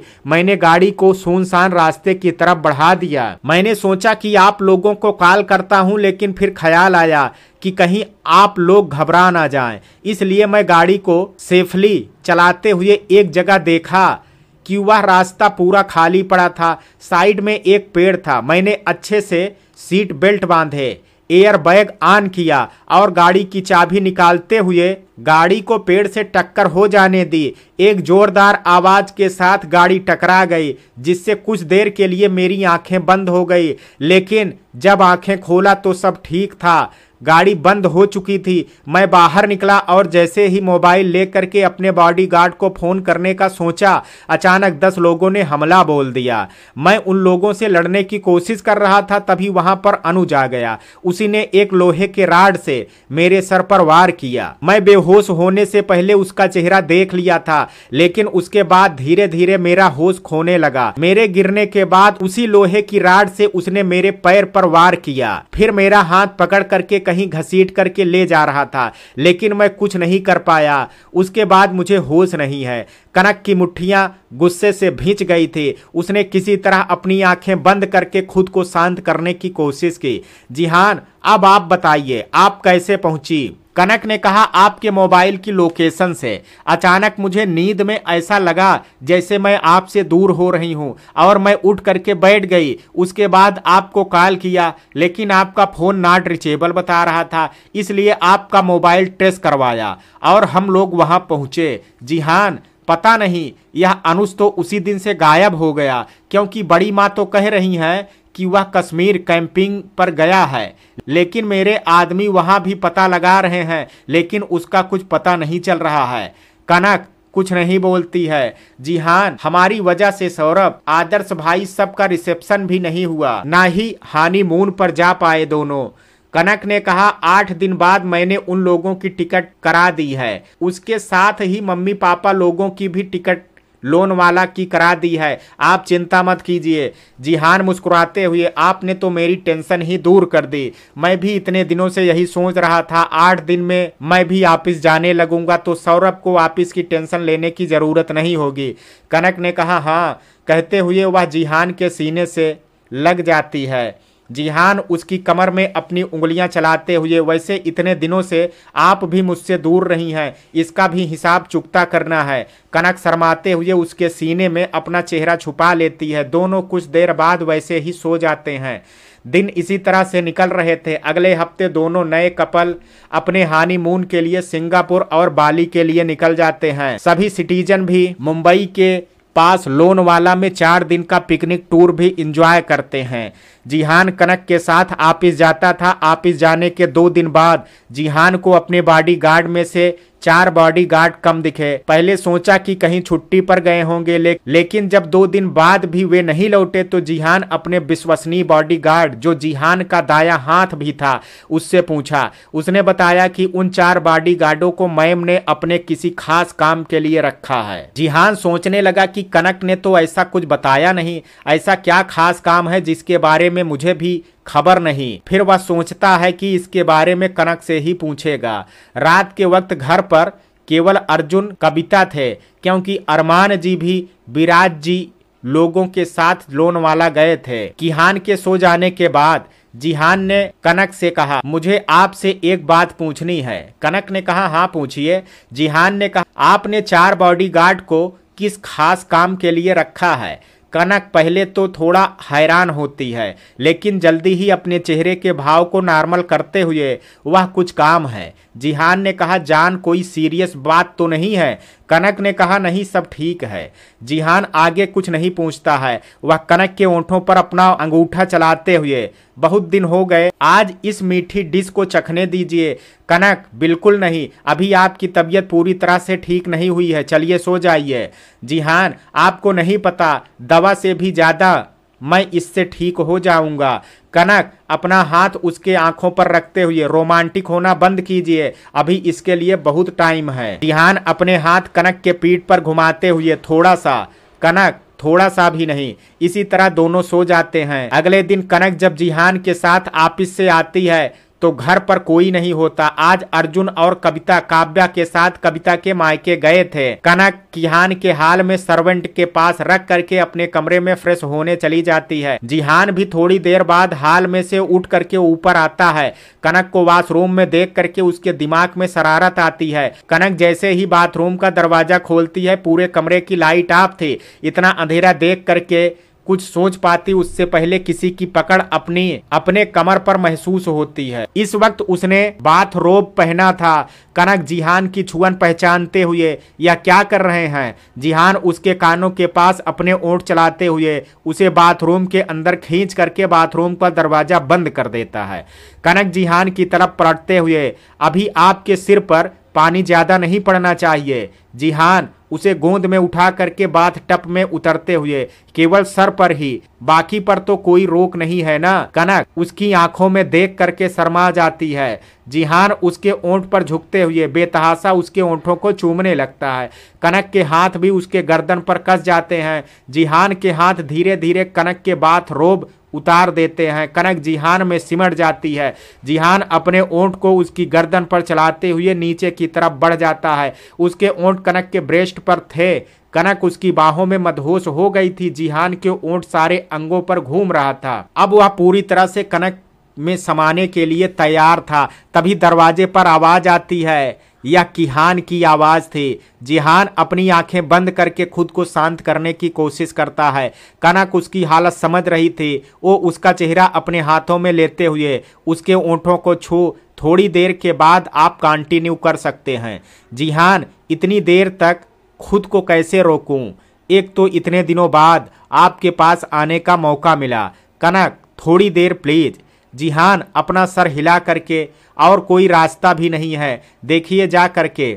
Speaker 1: मैंने गाड़ी को सुनसान रास्ते की तरफ बढ़ा दिया। मैंने सोचा कि आप लोगों को कॉल करता हूं, लेकिन फिर ख्याल आया कि कहीं आप लोग घबरा ना जाएं, इसलिए मैं गाड़ी को सेफली चलाते हुए एक जगह देखा कि वह रास्ता पूरा खाली पड़ा था। साइड में एक पेड़ था। मैंने अच्छे से सीट बेल्ट बांधे, एयर बैग ऑन किया और गाड़ी की चाबी निकालते हुए गाड़ी को पेड़ से टक्कर हो जाने दी। एक जोरदार आवाज के साथ गाड़ी टकरा गई, जिससे कुछ देर के लिए मेरी आंखें बंद हो गई, लेकिन जब आंखें खोला तो सब ठीक था। गाड़ी बंद हो चुकी थी। मैं बाहर निकला और जैसे ही मोबाइल लेकर के अपने बॉडीगार्ड को फोन करने का सोचा, अचानक 10 लोगों ने हमला बोल दिया। मैं उन लोगों से लड़ने की कोशिश कर रहा था, तभी वहां पर अनुज आ गया। उसी ने एक लोहे के राड से मेरे सर पर वार किया। मैं बेहोश होने से पहले उसका चेहरा देख लिया था, लेकिन उसके बाद धीरे धीरे मेरा होश खोने लगा। मेरे गिरने के बाद उसी लोहे की राड से उसने मेरे पैर पर वार किया। फिर मेरा हाथ पकड़ करके कहीं घसीट करके ले जा रहा था, लेकिन मैं कुछ नहीं कर पाया। उसके बाद मुझे होश नहीं है। कनक की मुट्ठियां गुस्से से भींच गई थी। उसने किसी तरह अपनी आंखें बंद करके खुद को शांत करने की कोशिश की। जिहान, अब आप बताइए, आप कैसे पहुंची। कनक ने कहा, आपके मोबाइल की लोकेशन से। अचानक मुझे नींद में ऐसा लगा जैसे मैं आपसे दूर हो रही हूं और मैं उठ करके बैठ गई। उसके बाद आपको कॉल किया, लेकिन आपका फोन नॉट रीचेबल बता रहा था, इसलिए आपका मोबाइल ट्रेस करवाया और हम लोग वहां पहुंचे। जिहान, पता नहीं, यह अनुज तो उसी दिन से गायब हो गया, क्योंकि बड़ी माँ तो कह रही हैं कि वह कश्मीर कैंपिंग पर गया है, लेकिन मेरे आदमी वहां भी पता लगा रहे हैं, लेकिन उसका कुछ पता नहीं चल रहा है। कनक कुछ नहीं बोलती है। जिहान, हमारी वजह से सौरभ, आदर्श भाई सबका रिसेप्शन भी नहीं हुआ, ना ही हनीमून पर जा पाए दोनों। कनक ने कहा 8 दिन बाद मैंने उन लोगों की टिकट करा दी है, उसके साथ ही मम्मी पापा लोगों की भी टिकट लोन वाला की करा दी है, आप चिंता मत कीजिए। जिहान मुस्कुराते हुए, आपने तो मेरी टेंशन ही दूर कर दी। मैं भी इतने दिनों से यही सोच रहा था 8 दिन में मैं भी ऑफिस जाने लगूंगा तो सौरभ को ऑफिस की टेंशन लेने की जरूरत नहीं होगी। कनक ने कहा हाँ, कहते हुए वह जिहान के सीने से लग जाती है। जिहान उसकी कमर में अपनी उंगलियां चलाते हुए, वैसे इतने दिनों से आप भी मुझसे दूर रही हैं, इसका भी हिसाब चुकता करना है। कनक शर्माते हुए उसके सीने में अपना चेहरा छुपा लेती है। दोनों कुछ देर बाद वैसे ही सो जाते हैं। दिन इसी तरह से निकल रहे थे। अगले हफ्ते दोनों नए कपल अपने हनीमून के लिए सिंगापुर और बाली के लिए निकल जाते हैं। सभी सिटीजन भी मुंबई के पास लोनवाला में 4 दिन का पिकनिक टूर भी एंजॉय करते हैं। जिहान कनक के साथ ऑफिस जाता था। ऑफिस जाने के 2 दिन बाद जिहान को अपने बॉडीगार्ड में से 4 बॉडीगार्ड कम दिखे। पहले सोचा कि कहीं छुट्टी पर गए होंगे, लेकिन जब 2 दिन बाद भी वे नहीं लौटे तो जिहान अपने विश्वसनीय बॉडीगार्ड, जो जिहान का दायां हाथ भी था, उससे पूछा। उसने बताया कि उन 4 बॉडीगार्डों को मैम ने अपने किसी खास काम के लिए रखा है। जिहान सोचने लगा कि कनक ने तो ऐसा कुछ बताया नहीं, ऐसा क्या खास काम है जिसके बारे में मुझे भी खबर नहीं। फिर वह सोचता है कि इसके बारे में कनक से ही पूछेगा। रात के वक्त घर पर केवल अर्जुन, कविता थे, क्योंकि अरमान जी भी विराज जी लोगों के साथ लोनवाला गए थे। किहान के सो जाने के बाद जिहान ने कनक से कहा, मुझे आपसे एक बात पूछनी है। कनक ने कहा हाँ पूछिए। जिहान ने कहा, आपने 4 बॉडीगार्ड को किस खास काम के लिए रखा है? कनक पहले तो थोड़ा हैरान होती है, लेकिन जल्दी ही अपने चेहरे के भाव को नॉर्मल करते हुए, वह कुछ काम है। जिहान ने कहा, जान कोई सीरियस बात तो नहीं है? कनक ने कहा नहीं, सब ठीक है। जिहान आगे कुछ नहीं पूछता है। वह कनक के ओंठों पर अपना अंगूठा चलाते हुए, बहुत दिन हो गए, आज इस मीठी डिश को चखने दीजिए। कनक, बिल्कुल नहीं, अभी आपकी तबीयत पूरी तरह से ठीक नहीं हुई है, चलिए सो जाइए। जिहान, आपको नहीं पता, दवा से भी ज्यादा मैं इससे ठीक हो जाऊंगा। कनक अपना हाथ उसके आंखों पर रखते हुए, रोमांटिक होना बंद कीजिए, अभी इसके लिए बहुत टाइम है। जिहान अपने हाथ कनक के पीठ पर घुमाते हुए, थोड़ा सा। कनक, थोड़ा सा भी नहीं। इसी तरह दोनों सो जाते हैं। अगले दिन कनक जब जिहान के साथ ऑफिस से आती है तो घर पर कोई नहीं होता। आज अर्जुन और कविता काव्या के साथ कविता के मायके गए थे। कनक जिहान के हाल में सर्वेंट के पास रख करके अपने कमरे में फ्रेश होने चली जाती है। जिहान भी थोड़ी देर बाद हाल में से उठ करके ऊपर आता है। कनक को वॉशरूम में देख करके उसके दिमाग में शरारत आती है। कनक जैसे ही बाथरूम का दरवाजा खोलती है, पूरे कमरे की लाइट ऑफ थी। इतना अंधेरा देख करके कुछ सोच पाती उससे पहले किसी की पकड़ अपने कमर पर महसूस होती है। इस वक्त उसने बाथरोब पहना था। कनक जिहान की छुअन पहचानते हुए, यह क्या कर रहे हैं? जिहान उसके कानों के पास अपने ओंठ चलाते हुए उसे बाथरूम के अंदर खींच करके बाथरूम का दरवाजा बंद कर देता है। कनक जिहान की तरफ पलटते हुए, अभी आपके सिर पर पानी ज्यादा नहीं पड़ना चाहिए। जिहान उसे गोंद में उठा करके बाथ टब में उतरते हुए, केवल सर पर ही, बाकी पर तो कोई रोक नहीं है ना? कनक उसकी आंखों में देख करके शर्मा जाती है। जिहान उसके ओंठ पर झुकते हुए बेतहाशा उसके ओंठों को चूमने लगता है। कनक के हाथ भी उसके गर्दन पर कस जाते हैं। जिहान के हाथ धीरे धीरे कनक के बाथ रोब उतार देते हैं। कनक जिहान में सिमट जाती है। जिहान अपने ओंठ को उसकी गर्दन पर चलाते हुए नीचे की तरफ बढ़ जाता है। उसके ओंठ कनक के ब्रेस्ट पर थे। कनक उसकी बाहों में मदहोश हो गई थी। जिहान के ओंठ सारे अंगों पर घूम रहा था। अब वह पूरी तरह से कनक में समाने के लिए तैयार था। तभी दरवाजे पर आवाज आती है। यह किहान की आवाज थी। जिहान अपनी आंखें बंद करके खुद को शांत करने की कोशिश करता है। कनक उसकी हालत समझ रही थी। वो उसका चेहरा अपने हाथों में लेते हुए उसके ओंठों को छू, थोड़ी देर के बाद आप कंटिन्यू कर सकते हैं। जिहान, इतनी देर तक खुद को कैसे रोकूं? एक तो इतने दिनों बाद आपके पास आने का मौका मिला। कनक, थोड़ी देर प्लीज। जिहान अपना सर हिला करके, और कोई रास्ता भी नहीं है, देखिए जा करके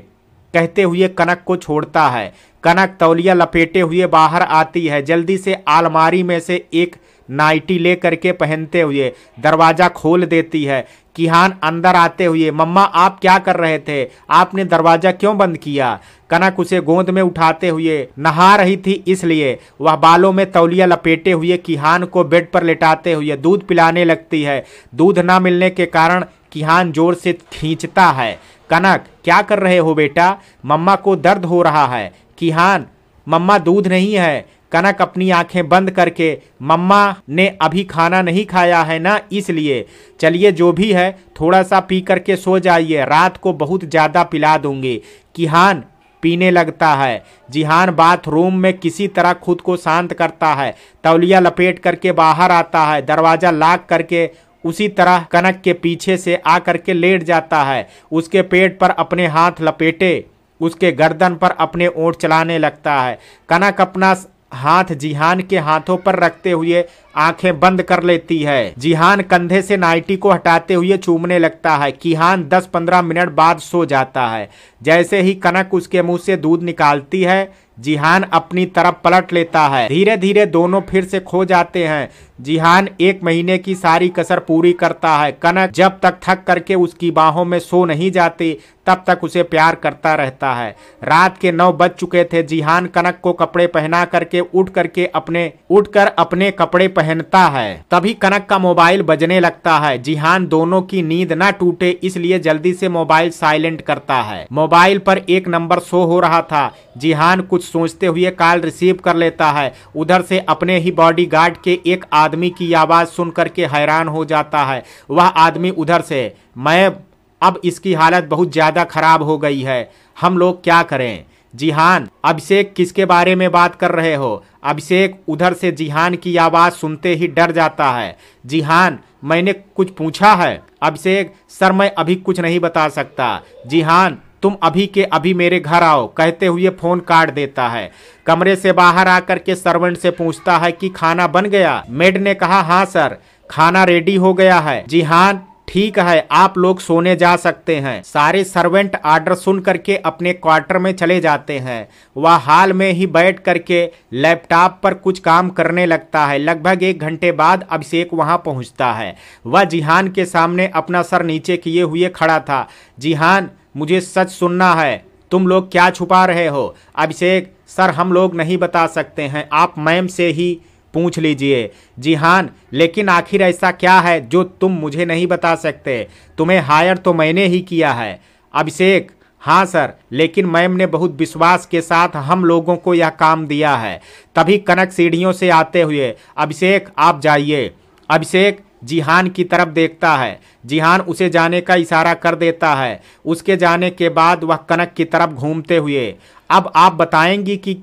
Speaker 1: कहते हुए कनक को छोड़ता है। कनक तौलिया लपेटे हुए बाहर आती है, जल्दी से अलमारी में से एक नाइटी ले करके पहनते हुए दरवाजा खोल देती है। किहान अंदर आते हुए, मम्मा आप क्या कर रहे थे, आपने दरवाजा क्यों बंद किया? कनक उसे गोद में उठाते हुए, नहा रही थी इसलिए। वह बालों में तौलिया लपेटे हुए किहान को बेड पर लेटाते हुए दूध पिलाने लगती है। दूध ना मिलने के कारण किहान जोर से खींचता है। कनक क्या कर रहे हो बेटा, मम्मा को दर्द हो रहा है। किहान मम्मा दूध नहीं है। कनक अपनी आंखें बंद करके, मम्मा ने अभी खाना नहीं खाया है ना, इसलिए। चलिए जो भी है थोड़ा सा पी करके सो जाइए, रात को बहुत ज़्यादा पिला दूंगी। किहान पीने लगता है। जिहान बाथरूम में किसी तरह खुद को शांत करता है, तौलिया लपेट करके बाहर आता है, दरवाज़ा लॉक करके उसी तरह कनक के पीछे से आ करके लेट जाता है। उसके पेट पर अपने हाथ लपेटे उसके गर्दन पर अपने ओंठ चलाने लगता है। कनक अपना हाथ जिहान के हाथों पर रखते हुए आंखें बंद कर लेती है। जिहान कंधे से नाइटी को हटाते हुए चूमने लगता है। किहान 10-15 मिनट बाद सो जाता है। जैसे ही कनक उसके मुंह से दूध निकालती है, जिहान अपनी तरफ पलट लेता है। धीरे धीरे दोनों फिर से खो जाते हैं। जिहान 1 महीने की सारी कसर पूरी करता है। कनक जब तक थक करके उसकी बाहों में सो नहीं जाती तब तक उसे प्यार करता रहता है। रात के 9 बज चुके थे। जिहान कनक को कपड़े पहना करके उठकर अपने कपड़े पहनता है। तभी कनक का मोबाइल बजने लगता है। जिहान दोनों की नींद ना टूटे इसलिए जल्दी से मोबाइल साइलेंट करता है। मोबाइल पर एक नंबर शो हो रहा था। जिहान कुछ सोचते हुए कॉल रिसीव कर लेता है। उधर से अपने ही बॉडीगार्ड के एक आदमी की आवाज सुन करके हैरान हो जाता है। वह आदमी उधर से, मैं अब इसकी हालत बहुत ज्यादा खराब हो गई है, हम लोग क्या करें? जिहान अभिषेक किसके बारे में बात कर रहे हो? अभिषेक उधर से जिहान की आवाज सुनते ही डर जाता है। जिहान मैंने कुछ पूछा है? अभिषेक सर मैं अभी कुछ नहीं बता सकता। जिहान तुम अभी के अभी मेरे घर आओ, कहते हुए फोन काट देता है। कमरे से बाहर आकर के सर्वेंट से पूछता है कि खाना बन गया? मेड ने कहा हाँ सर, खाना रेडी हो गया है। जिहान ठीक है, आप लोग सोने जा सकते हैं। सारे सर्वेंट ऑर्डर सुन करके अपने क्वार्टर में चले जाते हैं। वह हाल में ही बैठ करके लैपटॉप पर कुछ काम करने लगता है। लगभग 1 घंटे बाद अभिषेक वहां पहुंचता है। वह जिहान के सामने अपना सर नीचे किए हुए खड़ा था। जिहान मुझे सच सुनना है, तुम लोग क्या छुपा रहे हो? अभिषेक सर हम लोग नहीं बता सकते हैं, आप मैम से ही पूछ लीजिए। जिहान लेकिन आखिर ऐसा क्या है जो तुम मुझे नहीं बता सकते? तुम्हें हायर तो मैंने ही किया है। अभिषेक हाँ सर, लेकिन मैम ने बहुत विश्वास के साथ हम लोगों को यह काम दिया है। तभी कनक सीढ़ियों से आते हुए, अभिषेक आप जाइए। अभिषेक जिहान की तरफ देखता है। जिहान उसे जाने का इशारा कर देता है। उसके जाने के बाद वह कनक की तरफ घूमते हुए, अब आप बताएंगी कि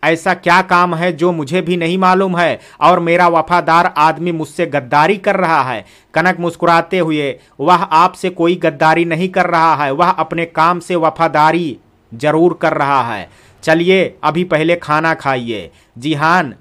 Speaker 1: ऐसा क्या काम है जो मुझे भी नहीं मालूम है और मेरा वफादार आदमी मुझसे गद्दारी कर रहा है? कनक मुस्कुराते हुए, वह आपसे कोई गद्दारी नहीं कर रहा है, वह अपने काम से वफादारी जरूर कर रहा है। चलिए अभी पहले खाना खाइए। जिहान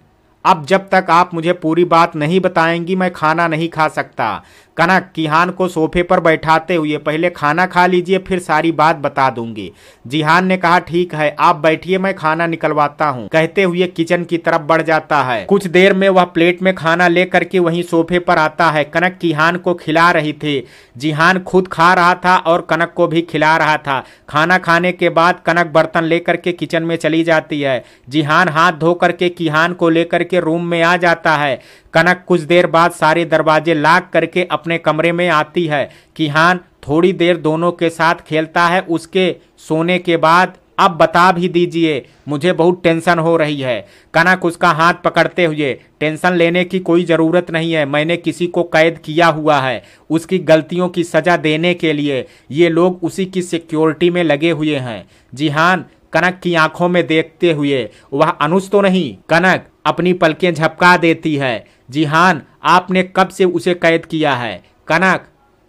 Speaker 1: अब जब तक आप मुझे पूरी बात नहीं बताएंगी मैं खाना नहीं खा सकता। कनक जिहान को सोफे पर बैठाते हुए, पहले खाना खा लीजिए फिर सारी बात बता दूंगी। जिहान ने कहा ठीक है आप बैठिए, मैं खाना निकलवाता हूँ, कहते हुए किचन की तरफ बढ़ जाता है। कुछ देर में वह प्लेट में खाना लेकर के वहीं सोफे पर आता है। कनक जिहान को खिला रही थी। जिहान खुद खा रहा था और कनक को भी खिला रहा था। खाना खाने के बाद कनक बर्तन लेकर के किचन में चली जाती है। जिहान हाथ धो करके जिहान को लेकर के रूम में आ जाता है। कनक कुछ देर बाद सारे दरवाजे लॉक करके अपने कमरे में आती है। जिहान थोड़ी देर दोनों के साथ खेलता है। उसके सोने के बाद अब बता भी दीजिए, मुझे बहुत टेंशन हो रही है। कनक उसका हाथ पकड़ते हुए, टेंशन लेने की कोई ज़रूरत नहीं है, मैंने किसी को कैद किया हुआ है उसकी गलतियों की सज़ा देने के लिए। ये लोग उसी की सिक्योरिटी में लगे हुए हैं। जिहान कनक की आंखों में देखते हुए, वह अनुज तो नहीं? कनक अपनी पलकें झपका देती है। जिहान आपने कब से उसे कैद किया है? कनक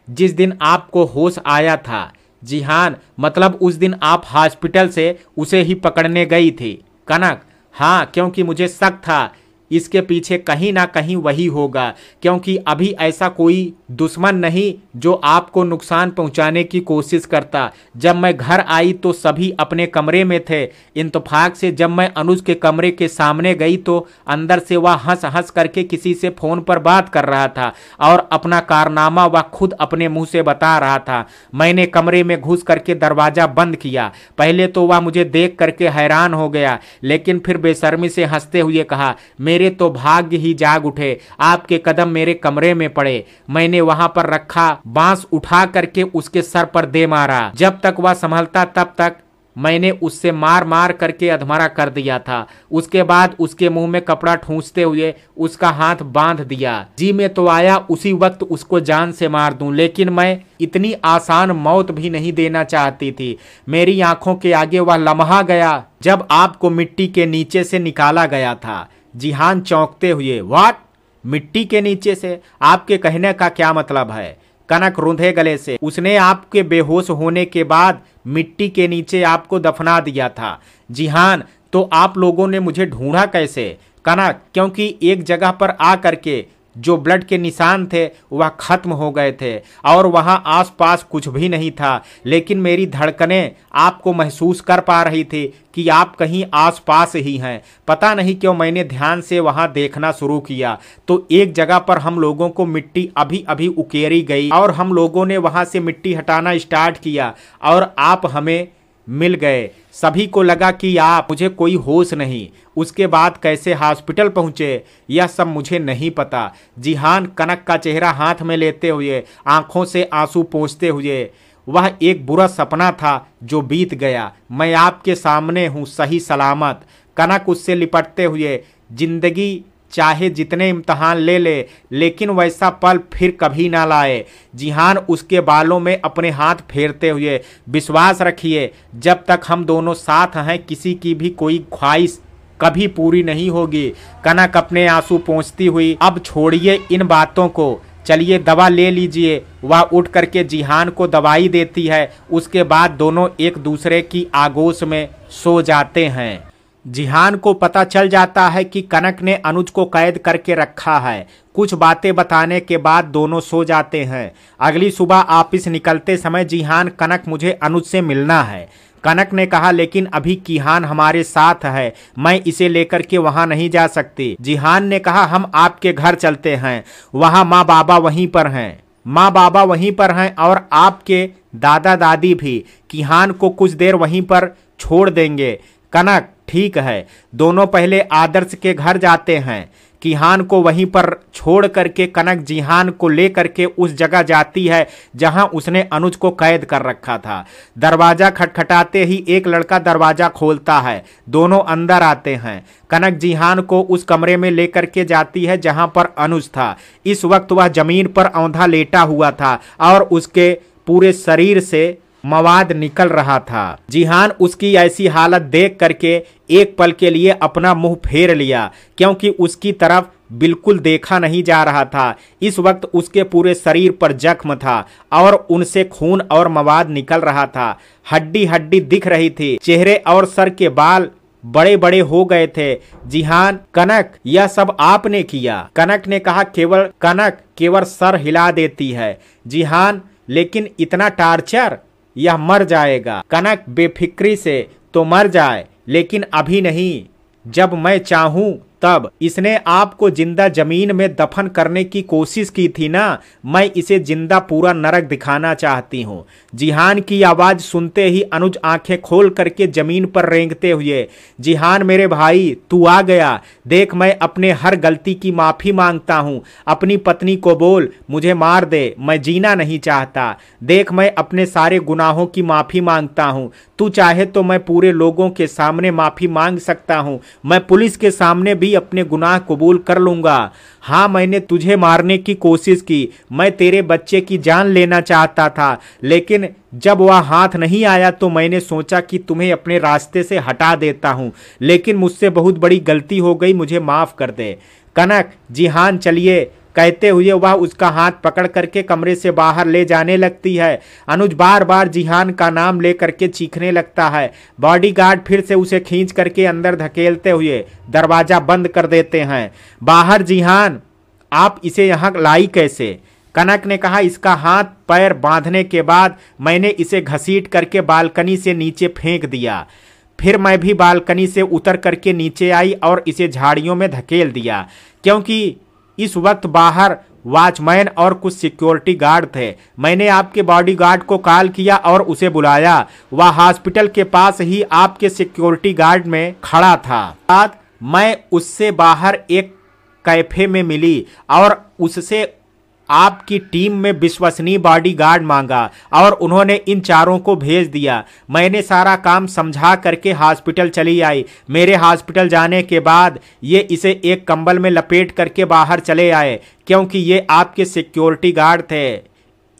Speaker 1: जिस दिन आपको होश आया था। जिहान मतलब उस दिन आप हॉस्पिटल से उसे ही पकड़ने गई थी? कनक हाँ, क्योंकि मुझे शक था इसके पीछे कहीं ना कहीं वही होगा, क्योंकि अभी ऐसा कोई दुश्मन नहीं जो आपको नुकसान पहुंचाने की कोशिश करता। जब मैं घर आई तो सभी अपने कमरे में थे। इत्तेफाक से जब मैं अनुज के कमरे के सामने गई तो अंदर से वह हंस हंस करके किसी से फोन पर बात कर रहा था और अपना कारनामा वह खुद अपने मुंह से बता रहा था। मैंने कमरे में घुस करके दरवाजा बंद किया। पहले तो वह मुझे देख करके हैरान हो गया, लेकिन फिर बेशर्मी से हंसते हुए कहा, मेरे तो भाग्य ही जाग उठे, आपके कदम मेरे कमरे में पड़े। मैंने वहां पर रखा बांस उठा करके उसके सर पर दे मारा। जब तक वह संभलता तब तक मैंने उससे मार मार करके अधमरा कर दिया था। उसके बाद उसके मुंह में कपड़ा ठूंसते हुए उसका हाथ बांध दिया। जी में तो आया उसी वक्त उसको जान से मार दूं, लेकिन मैं इतनी आसान मौत भी नहीं देना चाहती थी। मेरी आंखों के आगे वह लम्हा गया जब आपको मिट्टी के नीचे से निकाला गया था। जिहान चौंकते हुए, व्हाट? मिट्टी के नीचे से? आपके कहने का क्या मतलब है? कनक रूंधे गले से, उसने आपके बेहोश होने के बाद मिट्टी के नीचे आपको दफना दिया था। जिहान, तो आप लोगों ने मुझे ढूंढा कैसे? कनक, क्योंकि एक जगह पर आ करके जो ब्लड के निशान थे वह खत्म हो गए थे और वहां आसपास कुछ भी नहीं था, लेकिन मेरी धड़कनें आपको महसूस कर पा रही थी कि आप कहीं आसपास ही हैं। पता नहीं क्यों मैंने ध्यान से वहां देखना शुरू किया तो एक जगह पर हम लोगों को मिट्टी अभी अभी उकेरी गई और हम लोगों ने वहां से मिट्टी हटाना स्टार्ट किया और आप हमें मिल गए। सभी को लगा कि आप, मुझे कोई होश नहीं। उसके बाद कैसे हॉस्पिटल पहुंचे यह सब मुझे नहीं पता। जिहान कनक का चेहरा हाथ में लेते हुए आंखों से आंसू पोंछते हुए, वह एक बुरा सपना था जो बीत गया। मैं आपके सामने हूं सही सलामत। कनक उससे लिपटते हुए, जिंदगी चाहे जितने इम्तहान ले ले लेकिन वैसा पल फिर कभी ना लाए। जिहान उसके बालों में अपने हाथ फेरते हुए, विश्वास रखिए जब तक हम दोनों साथ हैं किसी की भी कोई ख्वाहिश कभी पूरी नहीं होगी। कनक अपने आंसू पोंछती हुई, अब छोड़िए इन बातों को, चलिए दवा ले लीजिए। वह उठ करके जिहान को दवाई देती है। उसके बाद दोनों एक दूसरे की आगोश में सो जाते हैं। जिहान को पता चल जाता है कि कनक ने अनुज को कैद करके रखा है। कुछ बातें बताने के बाद दोनों सो जाते हैं। अगली सुबह ऑफिस निकलते समय जिहान, कनक मुझे अनुज से मिलना है। कनक ने कहा, लेकिन अभी किहान हमारे साथ है, मैं इसे लेकर के वहां नहीं जा सकती। जिहान ने कहा, हम आपके घर चलते हैं, वहां माँ बाबा वहीं पर हैं। माँ बाबा वहीं पर हैं और आपके दादा दादी भी। किहान को कुछ देर वहीं पर छोड़ देंगे। कनक, ठीक है। दोनों पहले आदर्श के घर जाते हैं। किहान को वहीं पर छोड़ करके कनक जिहान को ले करके उस जगह जाती है जहां उसने अनुज को कैद कर रखा था। दरवाजा खटखटाते ही एक लड़का दरवाजा खोलता है। दोनों अंदर आते हैं। कनक जिहान को उस कमरे में लेकर के जाती है जहां पर अनुज था। इस वक्त वह जमीन पर औंधा लेटा हुआ था और उसके पूरे शरीर से मवाद निकल रहा था। जिहान उसकी ऐसी हालत देख करके एक पल के लिए अपना मुंह फेर लिया, क्योंकि उसकी तरफ बिल्कुल देखा नहीं जा रहा था। इस वक्त उसके पूरे शरीर पर जख्म था और उनसे खून और मवाद निकल रहा था। हड्डी हड्डी दिख रही थी। चेहरे और सर के बाल बड़े बड़े हो गए थे। जिहान, कनक, यह सब आपने किया? कनक ने कहा, कनक केवल सर हिला देती है। जिहान, लेकिन इतना टार्चर, यह मर जाएगा। कनक, बेफिक्री से, तो मर जाए लेकिन अभी नहीं, जब मैं चाहूं तब। इसने आपको जिंदा जमीन में दफन करने की कोशिश की थी ना, मैं इसे जिंदा पूरा नरक दिखाना चाहती हूँ। जिहान की आवाज सुनते ही अनुज आंखें खोल करके जमीन पर रेंगते हुए, जिहान मेरे भाई, तू आ गया। देख, मैं अपने हर गलती की माफी मांगता हूँ। अपनी पत्नी को बोल मुझे मार दे, मैं जीना नहीं चाहता। देख, मैं अपने सारे गुनाहों की माफी मांगता हूँ। तू चाहे तो मैं पूरे लोगों के सामने माफी मांग सकता हूँ। मैं पुलिस के सामने भी अपने गुनाह कबूल कर लूंगा। हाँ, मैंने तुझे मारने की कोशिश की। मैं तेरे बच्चे की जान लेना चाहता था, लेकिन जब वह हाथ नहीं आया तो मैंने सोचा कि तुम्हें अपने रास्ते से हटा देता हूँ, लेकिन मुझसे बहुत बड़ी गलती हो गई, मुझे माफ कर दे। कनक, जिहान, चलिए। कहते हुए वह उसका हाथ पकड़ करके कमरे से बाहर ले जाने लगती है। अनुज बार बार जिहान का नाम ले करके चीखने लगता है। बॉडीगार्ड फिर से उसे खींच करके अंदर धकेलते हुए दरवाजा बंद कर देते हैं। बाहर जिहान, आप इसे यहाँ लाई कैसे? कनक ने कहा, इसका हाथ पैर बांधने के बाद मैंने इसे घसीट करके बालकनी से नीचे फेंक दिया। फिर मैं भी बालकनी से उतर करके नीचे आई और इसे झाड़ियों में धकेल दिया, क्योंकि इस वक्त बाहर वॉचमैन और कुछ सिक्योरिटी गार्ड थे। मैंने आपके बॉडीगार्ड को कॉल किया और उसे बुलाया। वह हॉस्पिटल के पास ही आपके सिक्योरिटी गार्ड में खड़ा था। बाद मैं उससे बाहर एक कैफे में मिली और उससे आपकी टीम में विश्वसनीय बॉडीगार्ड मांगा और उन्होंने इन चारों को भेज दिया। मैंने सारा काम समझा करके हॉस्पिटल चली आई। मेरे हॉस्पिटल जाने के बाद ये इसे एक कंबल में लपेट करके बाहर चले आए, क्योंकि ये आपके सिक्योरिटी गार्ड थे।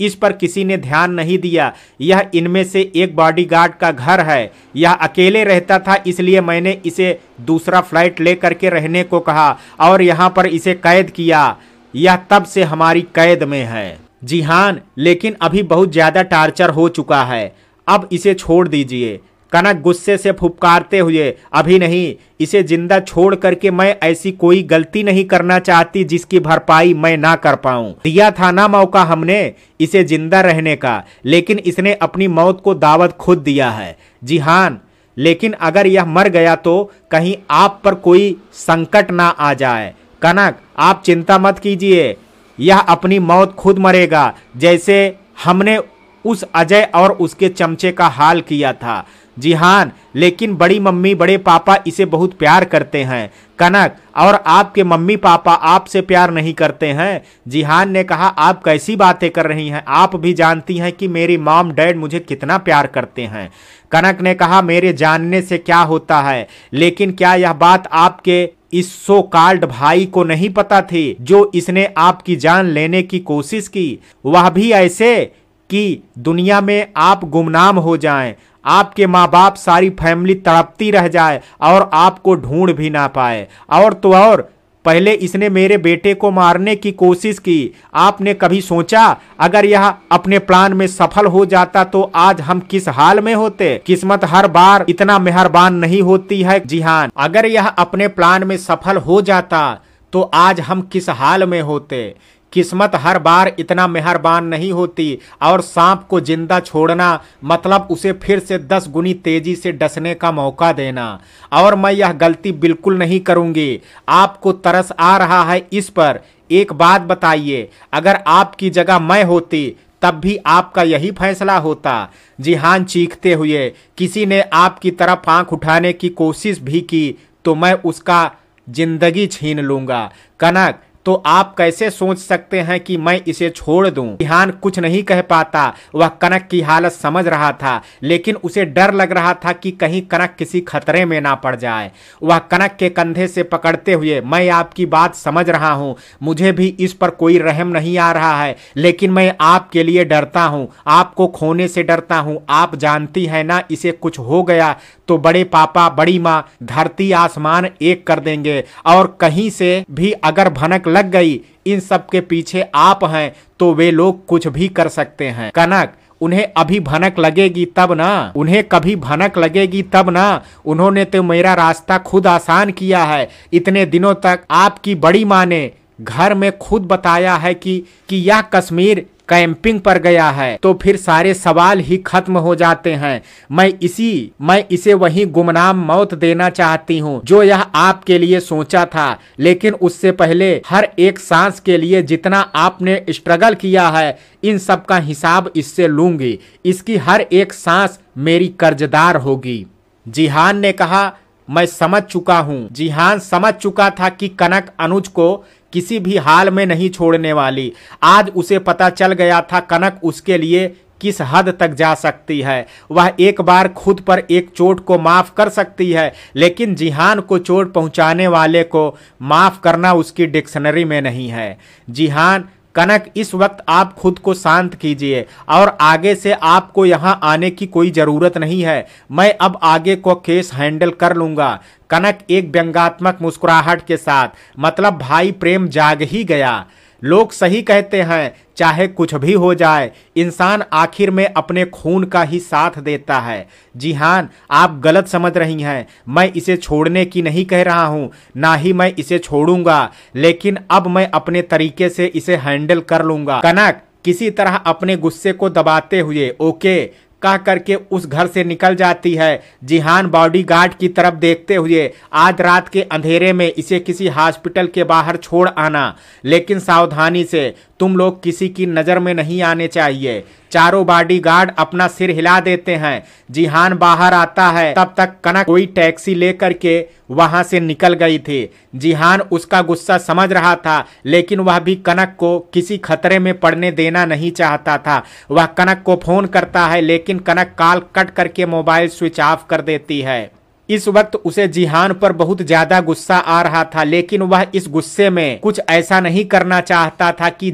Speaker 1: इस पर किसी ने ध्यान नहीं दिया। यह इनमें से एक बॉडीगार्ड का घर है। यह अकेले रहता था, इसलिए मैंने इसे दूसरा फ्लैट ले करके रहने को कहा और यहाँ पर इसे कैद किया। यह तब से हमारी कैद में है। जिहान, लेकिन अभी बहुत ज्यादा टार्चर हो चुका है, अब इसे छोड़ दीजिए। कनक गुस्से से फुफकारते हुए, अभी नहीं, इसे जिंदा छोड़ करके मैं ऐसी कोई गलती नहीं करना चाहती जिसकी भरपाई मैं ना कर पाऊं। दिया था ना मौका हमने इसे जिंदा रहने का, लेकिन इसने अपनी मौत को दावत खुद दिया है। जिहान, लेकिन अगर यह मर गया तो कहीं आप पर कोई संकट ना आ जाए। कनक, आप चिंता मत कीजिए, यह अपनी मौत खुद मरेगा, जैसे हमने उस अजय और उसके चमचे का हाल किया था। जिहान, लेकिन बड़ी मम्मी बड़े पापा इसे बहुत प्यार करते हैं। कनक, और आपके मम्मी पापा आपसे प्यार नहीं करते हैं? जिहान ने कहा, आप कैसी बातें कर रही हैं? आप भी जानती हैं कि मेरी मॉम डैड मुझे कितना प्यार करते हैं। कनक ने कहा, मेरे जानने से क्या होता है, लेकिन क्या यह बात आपके इस सो कॉल्ड भाई को नहीं पता थी जो इसने आपकी जान लेने की कोशिश की, वह भी ऐसे कि दुनिया में आप गुमनाम हो जाएं, आपके माँ बाप सारी फैमिली तड़पती रह जाए और आपको ढूंढ भी ना पाए। और तो और पहले इसने मेरे बेटे को मारने की कोशिश की। आपने कभी सोचा अगर यह अपने प्लान में सफल हो जाता तो आज हम किस हाल में होते? किस्मत हर बार इतना मेहरबान नहीं होती है जिहान। अगर यह अपने प्लान में सफल हो जाता तो आज हम किस हाल में होते? किस्मत हर बार इतना मेहरबान नहीं होती। और सांप को जिंदा छोड़ना मतलब उसे फिर से 10 गुनी तेजी से डसने का मौका देना। और मैं यह गलती बिल्कुल नहीं करूंगी। आपको तरस आ रहा है इस पर? एक बात बताइए, अगर आपकी जगह मैं होती तब भी आपका यही फैसला होता? जिहान चीखते हुए, किसी ने आपकी तरफ आंख उठाने की कोशिश भी की तो मैं उसका जिंदगी छीन लूंगा। कनक, तो आप कैसे सोच सकते हैं कि मैं इसे छोड़ दूं? जिहान कुछ नहीं कह पाता। वह कनक की हालत समझ रहा था, लेकिन उसे डर लग रहा था कि कहीं कनक किसी खतरे में ना पड़ जाए। वह कनक के कंधे से पकड़ते हुए, मैं आपकी बात समझ रहा हूं, मुझे भी इस पर कोई रहम नहीं आ रहा है, लेकिन मैं आपके लिए डरता हूं, आपको खोने से डरता हूं। आप जानती है ना, इसे कुछ हो गया तो बड़े पापा बड़ी माँ धरती आसमान एक कर देंगे, और कहीं से भी अगर भनक लग गई इन सब के पीछे आप हैं तो वे लोग कुछ भी कर सकते हैं। कनक, उन्हें अभी भनक लगेगी तब ना, उन्हें कभी भनक लगेगी तब ना। उन्होंने तो मेरा रास्ता खुद आसान किया है। इतने दिनों तक आपकी बड़ी माँ ने घर में खुद बताया है कि यह कश्मीर कैंपिंग पर गया है, तो फिर सारे सवाल ही खत्म हो जाते हैं। मैं इसे वही गुमनाम मौत देना चाहती हूँ जो यह आपके लिए सोचा था, लेकिन उससे पहले हर एक सांस के लिए जितना आपने स्ट्रगल किया है इन सब का हिसाब इससे लूंगी। इसकी हर एक सांस मेरी कर्जदार होगी। जिहान ने कहा, मैं समझ चुका हूँ। जिहान समझ चुका था कि कनक अनुज को किसी भी हाल में नहीं छोड़ने वाली। आज उसे पता चल गया था कनक उसके लिए किस हद तक जा सकती है। वह एक बार खुद पर एक चोट को माफ कर सकती है, लेकिन जिहान को चोट पहुंचाने वाले को माफ करना उसकी डिक्शनरी में नहीं है। जिहान, कनक, इस वक्त आप खुद को शांत कीजिए और आगे से आपको यहां आने की कोई जरूरत नहीं है। मैं अब आगे को केस हैंडल कर लूंगा। कनक एक व्यंग्यात्मक मुस्कुराहट के साथ, मतलब भाई प्रेम जाग ही गया। लोग सही कहते हैं, चाहे कुछ भी हो जाए, इंसान आखिर में अपने खून का ही साथ देता है। जिहान, आप गलत समझ रही हैं। मैं इसे छोड़ने की नहीं कह रहा हूं, ना ही मैं इसे छोड़ूंगा, लेकिन अब मैं अपने तरीके से इसे हैंडल कर लूंगा। कनक किसी तरह अपने गुस्से को दबाते हुए ओके कह करके उस घर से निकल जाती है। जिहान बॉडीगार्ड की तरफ देखते हुए, आज रात के अंधेरे में इसे किसी हॉस्पिटल के बाहर छोड़ आना, लेकिन सावधानी से, तुम लोग किसी की नज़र में नहीं आने चाहिए। चारों बॉडीगार्ड अपना सिर हिला देते हैं। जिहान बाहर आता है, तब तक कनक कोई टैक्सी लेकर के वहां से निकल गई थी। जिहान उसका गुस्सा समझ रहा था, लेकिन वह भी कनक को किसी खतरे में पड़ने देना नहीं चाहता था। वह कनक को फोन करता है, लेकिन कनक कॉल कट करके मोबाइल स्विच ऑफ कर देती है। इस वक्त उसे जिहान पर बहुत ज्यादा गुस्सा आ रहा था, लेकिन वह इस गुस्से में कुछ ऐसा नहीं करना चाहता था कि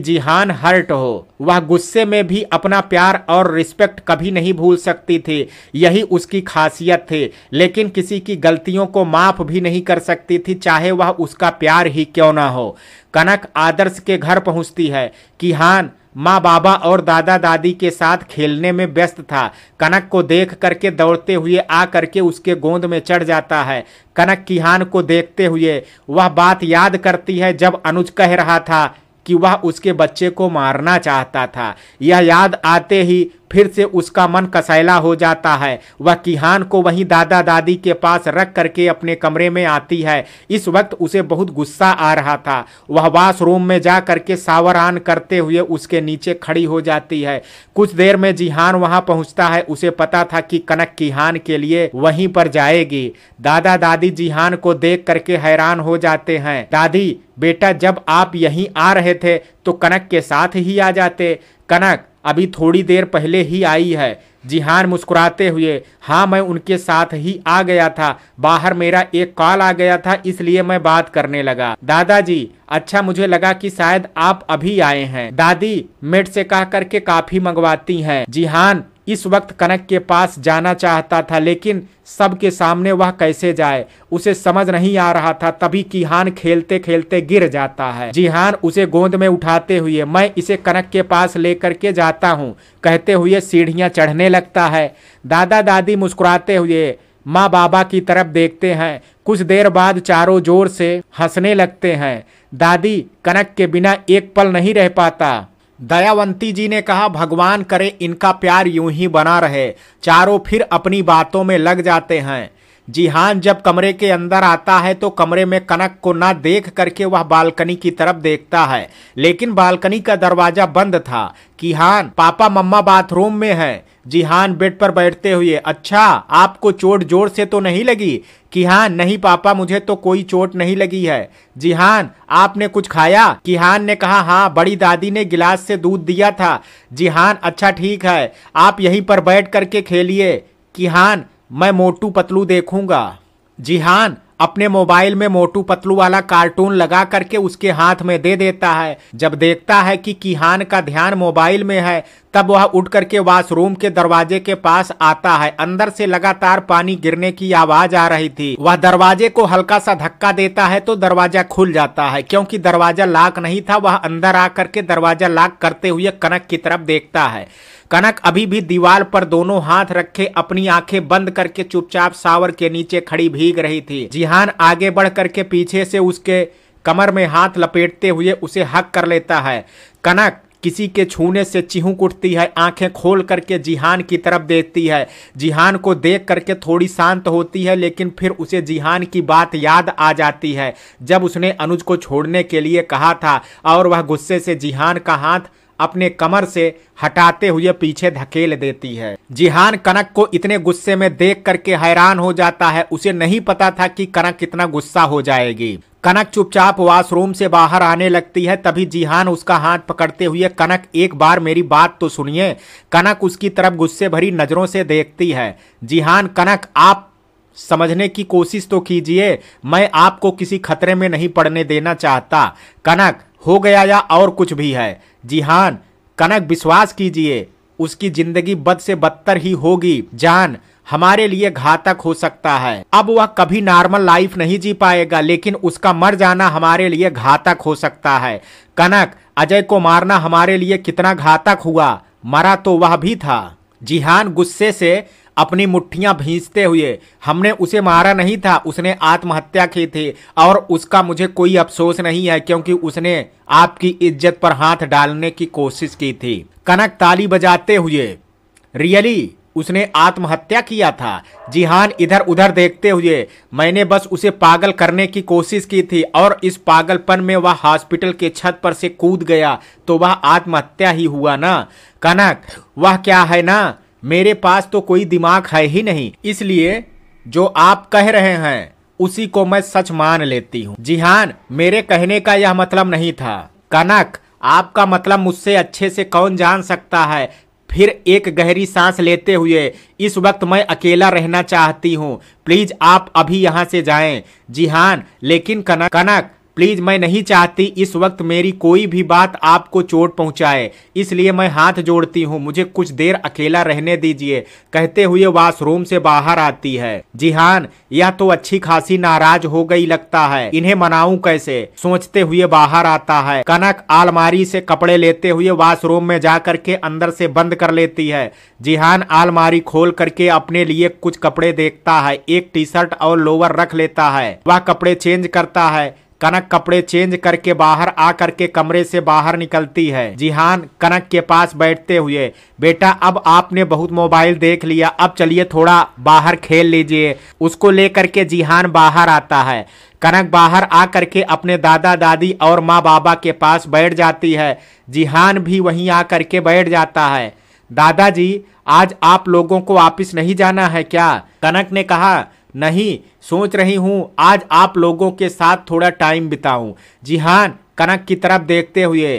Speaker 1: जिहान हर्ट हो। वह गुस्से में भी अपना प्यार और रिस्पेक्ट कभी नहीं भूल सकती थी, यही उसकी खासियत थी। लेकिन किसी की गलतियों को माफ भी नहीं कर सकती थी, चाहे वह उसका प्यार ही क्यों ना हो। कनक आदर्श के घर पहुंचती है। किहान माँ बाबा और दादा दादी के साथ खेलने में व्यस्त था। कनक को देख करके दौड़ते हुए आ करके उसके गोद में चढ़ जाता है। कनक किहान को देखते हुए वह बात याद करती है जब अनुज कह रहा था कि वह उसके बच्चे को मारना चाहता था। यह याद आते ही फिर से उसका मन कसैला हो जाता है। वह किहान को वहीं दादा दादी के पास रख करके अपने कमरे में आती है। इस वक्त उसे बहुत गुस्सा आ रहा था। वह वॉशरूम में जा करके शावर ऑन करते हुए उसके नीचे खड़ी हो जाती है। कुछ देर में जिहान वहां पहुंचता है। उसे पता था कि कनक किहान के लिए वहीं पर जाएगी। दादा दादी जिहान को देख करके हैरान हो जाते हैं। दादी, बेटा जब आप यहीं आ रहे थे तो कनक के साथ ही आ जाते। कनक अभी थोड़ी देर पहले ही आई है। जिहान मुस्कुराते हुए, हाँ मैं उनके साथ ही आ गया था, बाहर मेरा एक कॉल आ गया था इसलिए मैं बात करने लगा। दादाजी, अच्छा मुझे लगा कि शायद आप अभी आए हैं। दादी मेड से कह करके काफी मंगवाती हैं। जिहान इस वक्त कनक के पास जाना चाहता था, लेकिन सबके सामने वह कैसे जाए उसे समझ नहीं आ रहा था। तभी किहान खेलते खेलते गिर जाता है। जिहान उसे गोद में उठाते हुए, मैं इसे कनक के पास लेकर के जाता हूँ कहते हुए सीढ़ियां चढ़ने लगता है। दादा दादी मुस्कुराते हुए माँ बाबा की तरफ देखते हैं। कुछ देर बाद चारों जोर से हंसने लगते हैं। दादी, कनक के बिना एक पल नहीं रह पाता। दयावंती जी ने कहा, भगवान करे इनका प्यार यूं ही बना रहे। चारों फिर अपनी बातों में लग जाते हैं। जिहान जब कमरे के अंदर आता है तो कमरे में कनक को ना देख करके वह बालकनी की तरफ देखता है, लेकिन बालकनी का दरवाजा बंद था। किहान, पापा मम्मा बाथरूम में है। जिहान बेड पर बैठते हुए, अच्छा आपको चोट जोर से तो नहीं लगी? किहान, नहीं पापा मुझे तो कोई चोट नहीं लगी है। जिहान, आपने कुछ खाया? किहान ने कहा, हाँ बड़ी दादी ने गिलास से दूध दिया था। जिहान, अच्छा ठीक है, आप यहीं पर बैठ करके खेलिए। किहान, मैं मोटू पतलू देखूंगा। जिहान अपने मोबाइल में मोटू पतलू वाला कार्टून लगा करके उसके हाथ में दे देता है। जब देखता है कि किहान का ध्यान मोबाइल में है, तब वह उठ करके वॉशरूम के दरवाजे के पास आता है। अंदर से लगातार पानी गिरने की आवाज आ रही थी। वह दरवाजे को हल्का सा धक्का देता है तो दरवाजा खुल जाता है। क्योंकि दरवाजा लॉक नहीं था, वह अंदर आकर के दरवाजा लॉक करते हुए कनक की तरफ देखता है। कनक अभी भी दीवार पर दोनों हाथ रखे अपनी आंखें बंद करके चुपचाप शावर के नीचे खड़ी भीग रही थी। जिहान आगे बढ़ करके पीछे से उसके कमर में हाथ लपेटते हुए उसे हक कर लेता है। कनक किसी के छूने से चिहुक उठती है, आंखें खोल करके जिहान की तरफ देखती है। जिहान को देख करके थोड़ी शांत होती है, लेकिन फिर उसे जिहान की बात याद आ जाती है जब उसने अनुज को छोड़ने के लिए कहा था, और वह गुस्से से जिहान का हाथ अपने कमर से हटाते हुए पीछे धकेल देती है। जिहान कनक को इतने गुस्से में देख करके हैरान हो जाता है। उसे नहीं पता था कि कनक कितना गुस्सा हो जाएगी। कनक चुपचाप वॉशरूम से बाहर आने लगती है। तभी जिहान उसका हाथ पकड़ते हुए, कनक एक बार मेरी बात तो सुनिए। कनक उसकी तरफ गुस्से भरी नजरों से देखती है। जिहान, कनक आप समझने की कोशिश तो कीजिए, मैं आपको किसी खतरे में नहीं पड़ने देना चाहता। कनक, हो गया या और कुछ भी है? जिहान, कनक विश्वास कीजिए, उसकी जिंदगी बद से बदतर ही होगी। जान, हमारे लिए घातक हो सकता है। अब वह कभी नॉर्मल लाइफ नहीं जी पाएगा, लेकिन उसका मर जाना हमारे लिए घातक हो सकता है। कनक, अजय को मारना हमारे लिए कितना घातक हुआ, मरा तो वह भी था। जिहान गुस्से से अपनी मुट्ठियां भींचते हुए, हमने उसे मारा नहीं था, उसने आत्महत्या की थी और उसका मुझे कोई अफसोस नहीं है, क्योंकि उसने आपकी इज्जत पर हाथ डालने की कोशिश की थी। कनक ताली बजाते हुए, रियली उसने आत्महत्या किया था? जिहान इधर उधर देखते हुए, मैंने बस उसे पागल करने की कोशिश की थी और इस पागलपन में वह हॉस्पिटल के छत पर से कूद गया, तो वह आत्महत्या ही हुआ ना। कनक, वह क्या है ना, मेरे पास तो कोई दिमाग है ही नहीं, इसलिए जो आप कह रहे हैं उसी को मैं सच मान लेती हूँ। जिहान, मेरे कहने का यह मतलब नहीं था। कनक, आपका मतलब मुझसे अच्छे से कौन जान सकता है। फिर एक गहरी सांस लेते हुए, इस वक्त मैं अकेला रहना चाहती हूँ, प्लीज आप अभी यहाँ से जाएं। जिहान, लेकिन कनक प्लीज, मैं नहीं चाहती इस वक्त मेरी कोई भी बात आपको चोट पहुंचाए, इसलिए मैं हाथ जोड़ती हूँ, मुझे कुछ देर अकेला रहने दीजिए, कहते हुए वॉशरूम से बाहर आती है। जिहान, यह तो अच्छी खासी नाराज हो गई लगता है, इन्हें मनाऊं कैसे, सोचते हुए बाहर आता है। कनक अलमारी से कपड़े लेते हुए वॉशरूम में जाकर के अंदर से बंद कर लेती है। जिहान अलमारी खोल करके अपने लिए कुछ कपड़े देखता है, एक टी शर्ट और लोअर रख लेता है, वह कपड़े चेंज करता है। कनक कपड़े चेंज करके बाहर आकर के कमरे से बाहर निकलती है। जिहान कनक के पास बैठते हुए, बेटा अब आपने बहुत मोबाइल देख लिया, अब चलिए थोड़ा बाहर खेल लीजिए। उसको लेकर के जिहान बाहर आता है। कनक बाहर आकर के अपने दादा दादी और माँ बाबा के पास बैठ जाती है। जिहान भी वहीं आकर के बैठ जाता है। दादाजी, आज आप लोगों को ऑफिस नहीं जाना है क्या? कनक ने कहा, नहीं, सोच रही हूँ आज आप लोगों के साथ थोड़ा टाइम बिताऊं। जिहान कनक की तरफ देखते हुए,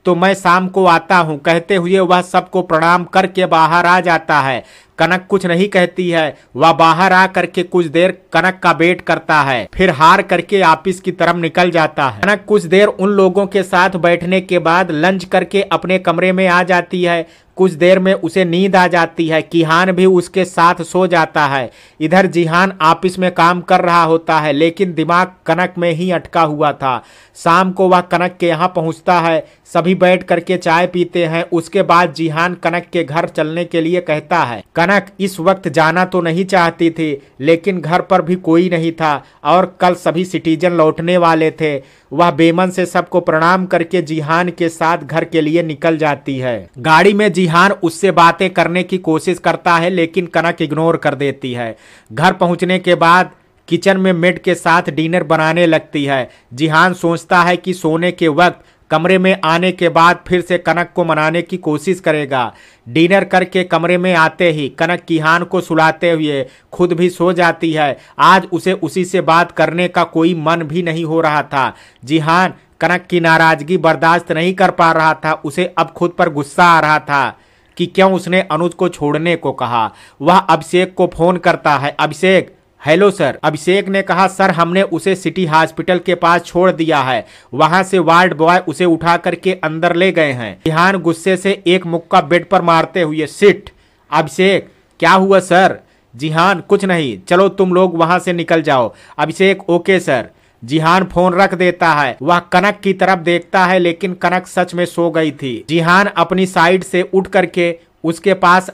Speaker 1: तो मैं शाम को आता हूँ, कहते हुए वह सबको प्रणाम करके बाहर आ जाता है। कनक कुछ नहीं कहती है, वह बाहर आ करके कुछ देर कनक का वेट करता है, फिर हार करके ऑफिस की तरफ निकल जाता है। कनक कुछ देर उन लोगों के साथ बैठने के बाद लंच करके अपने कमरे में आ जाती है। कुछ देर में उसे नींद आ जाती है। किहान भी उसके साथ सो जाता है। इधर जिहान ऑफिस में काम कर रहा होता है, लेकिन दिमाग कनक में ही अटका हुआ था। शाम को वह कनक के यहाँ पहुँचता है, सभी बैठ करके चाय पीते हैं। उसके बाद जिहान कनक के घर चलने के लिए कहता है। कनक इस वक्त जाना तो नहीं चाहती थी, लेकिन घर पर भी कोई नहीं था और कल सभी सिटीजन लौटने वाले थे। वह बेमन से सबको प्रणाम करके जिहान के साथ घर के लिए निकल जाती है। गाड़ी में जिहान उससे बातें करने की कोशिश करता है, लेकिन कनक इग्नोर कर देती है। घर पहुंचने के बाद किचन में मेड के साथ डिनर बनाने लगती है। जिहान सोचता है कि सोने के वक्त कमरे में आने के बाद फिर से कनक को मनाने की कोशिश करेगा। डिनर करके कमरे में आते ही कनक किहान को सुलाते हुए खुद भी सो जाती है। आज उसे उसी से बात करने का कोई मन भी नहीं हो रहा था। जिहान कनक की नाराजगी बर्दाश्त नहीं कर पा रहा था। उसे अब खुद पर गुस्सा आ रहा था कि क्यों उसने अनुज को छोड़ने को कहा। वह अभिषेक को फोन करता है। अभिषेक, हेलो सर। अभिषेक ने कहा, सर हमने उसे सिटी हॉस्पिटल के पास छोड़ दिया है, वहां से वार्ड बॉय उसे उठा करके अंदर ले गए हैं। जिहान गुस्से से एक मुक्का बेड पर मारते हुए, सिट। अभिषेक, क्या हुआ सर? जिहान, कुछ नहीं, चलो तुम लोग वहां से निकल जाओ। अभिषेक, ओके सर। जिहान फोन रख देता है। वह कनक की तरफ देखता है, लेकिन कनक सच में सो गई थी। जिहान अपनी साइड से उठ करके उसके पास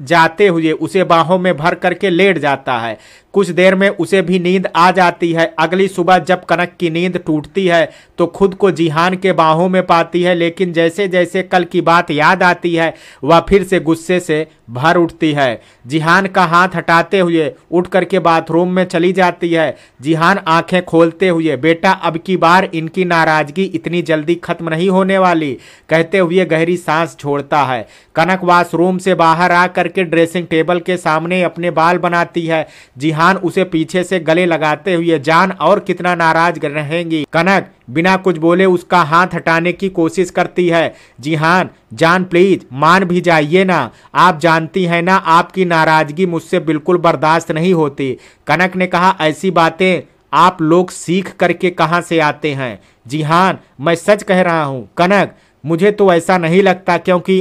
Speaker 1: जाते हुए उसे बाहों में भर करके लेट जाता है। कुछ देर में उसे भी नींद आ जाती है। अगली सुबह जब कनक की नींद टूटती है तो खुद को जिहान के बाहों में पाती है, लेकिन जैसे जैसे कल की बात याद आती है वह फिर से गुस्से से भर उठती है। जिहान का हाथ हटाते हुए उठ करके बाथरूम में चली जाती है। जिहान आंखें खोलते हुए, बेटा अब की बार इनकी नाराजगी इतनी जल्दी खत्म नहीं होने वाली, कहते हुए गहरी सांस छोड़ता है। कनक वॉशरूम से बाहर आ करके ड्रेसिंग टेबल के सामने अपने बाल बनाती है। जिहान उसे पीछे से गले लगाते हुए, जान और कितना नाराज रहेंगी। कनक बिना कुछ बोले उसका हाथ हटाने की कोशिश करती है। जिहान, जान प्लीज मान भी जाइए ना, आप जानती हैं ना आपकी नाराजगी मुझसे बिल्कुल बर्दाश्त नहीं होती। कनक ने कहा, ऐसी बातें आप लोग सीख करके कहां से आते हैं? जिहान, मैं सच कह रहा हूं। कनक, मुझे तो ऐसा नहीं लगता, क्योंकि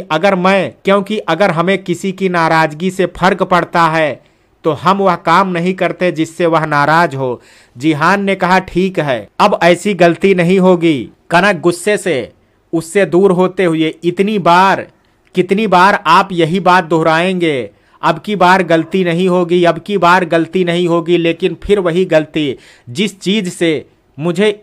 Speaker 1: अगर हमें किसी की नाराजगी से फर्क पड़ता है तो हम वह काम नहीं करते जिससे वह नाराज हो। जिहान ने कहा ठीक है, अब ऐसी गलती नहीं होगी। कनक गुस्से से उससे दूर होते हुए, कितनी बार आप यही बात दोहराएंगे? अब की बार गलती नहीं होगी, अब की बार गलती नहीं होगी। लेकिन फिर वही गलती, जिस चीज से मुझे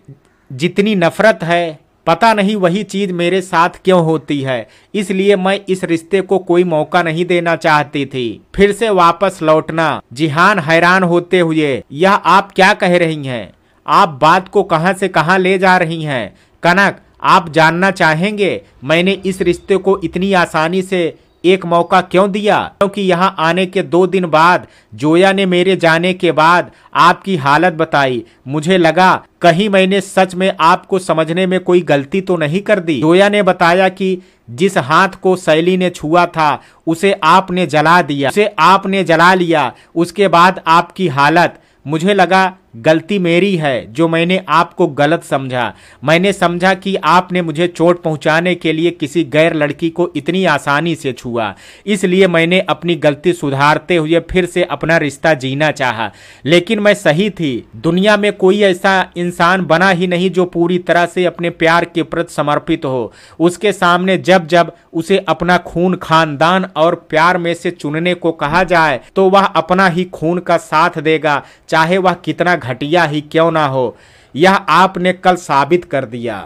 Speaker 1: जितनी नफरत है, पता नहीं वही चीज मेरे साथ क्यों होती है। इसलिए मैं इस रिश्ते को कोई मौका नहीं देना चाहती थी। फिर से वापस लौटना। जिहान हैरान होते हुए, यह आप क्या कह रही हैं? आप बात को कहां से कहां ले जा रही हैं? कनक, आप जानना चाहेंगे मैंने इस रिश्ते को इतनी आसानी से एक मौका क्यों दिया? क्योंकि यहाँ आने के 2 दिन बाद जोया ने मेरे जाने के बाद आपकी हालत बताई। मुझे लगा कहीं मैंने सच में आपको समझने में कोई गलती तो नहीं कर दी। जोया ने बताया कि जिस हाथ को शैली ने छुआ था उसे आपने जला लिया। उसके बाद आपकी हालत, मुझे लगा गलती मेरी है जो मैंने आपको गलत समझा। मैंने समझा कि आपने मुझे चोट पहुंचाने के लिए किसी गैर लड़की को इतनी आसानी से छुआ। इसलिए मैंने अपनी गलती सुधारते हुए फिर से अपना रिश्ता जीना चाहा। लेकिन मैं सही थी। दुनिया में कोई ऐसा इंसान बना ही नहीं जो पूरी तरह से अपने प्यार के प्रति समर्पित हो। उसके सामने जब जब उसे अपना खून, खानदान और प्यार में से चुनने को कहा जाए तो वह अपना ही खून का साथ देगा, चाहे वह कितना घटिया ही क्यों ना हो। यह आपने कल साबित कर दिया।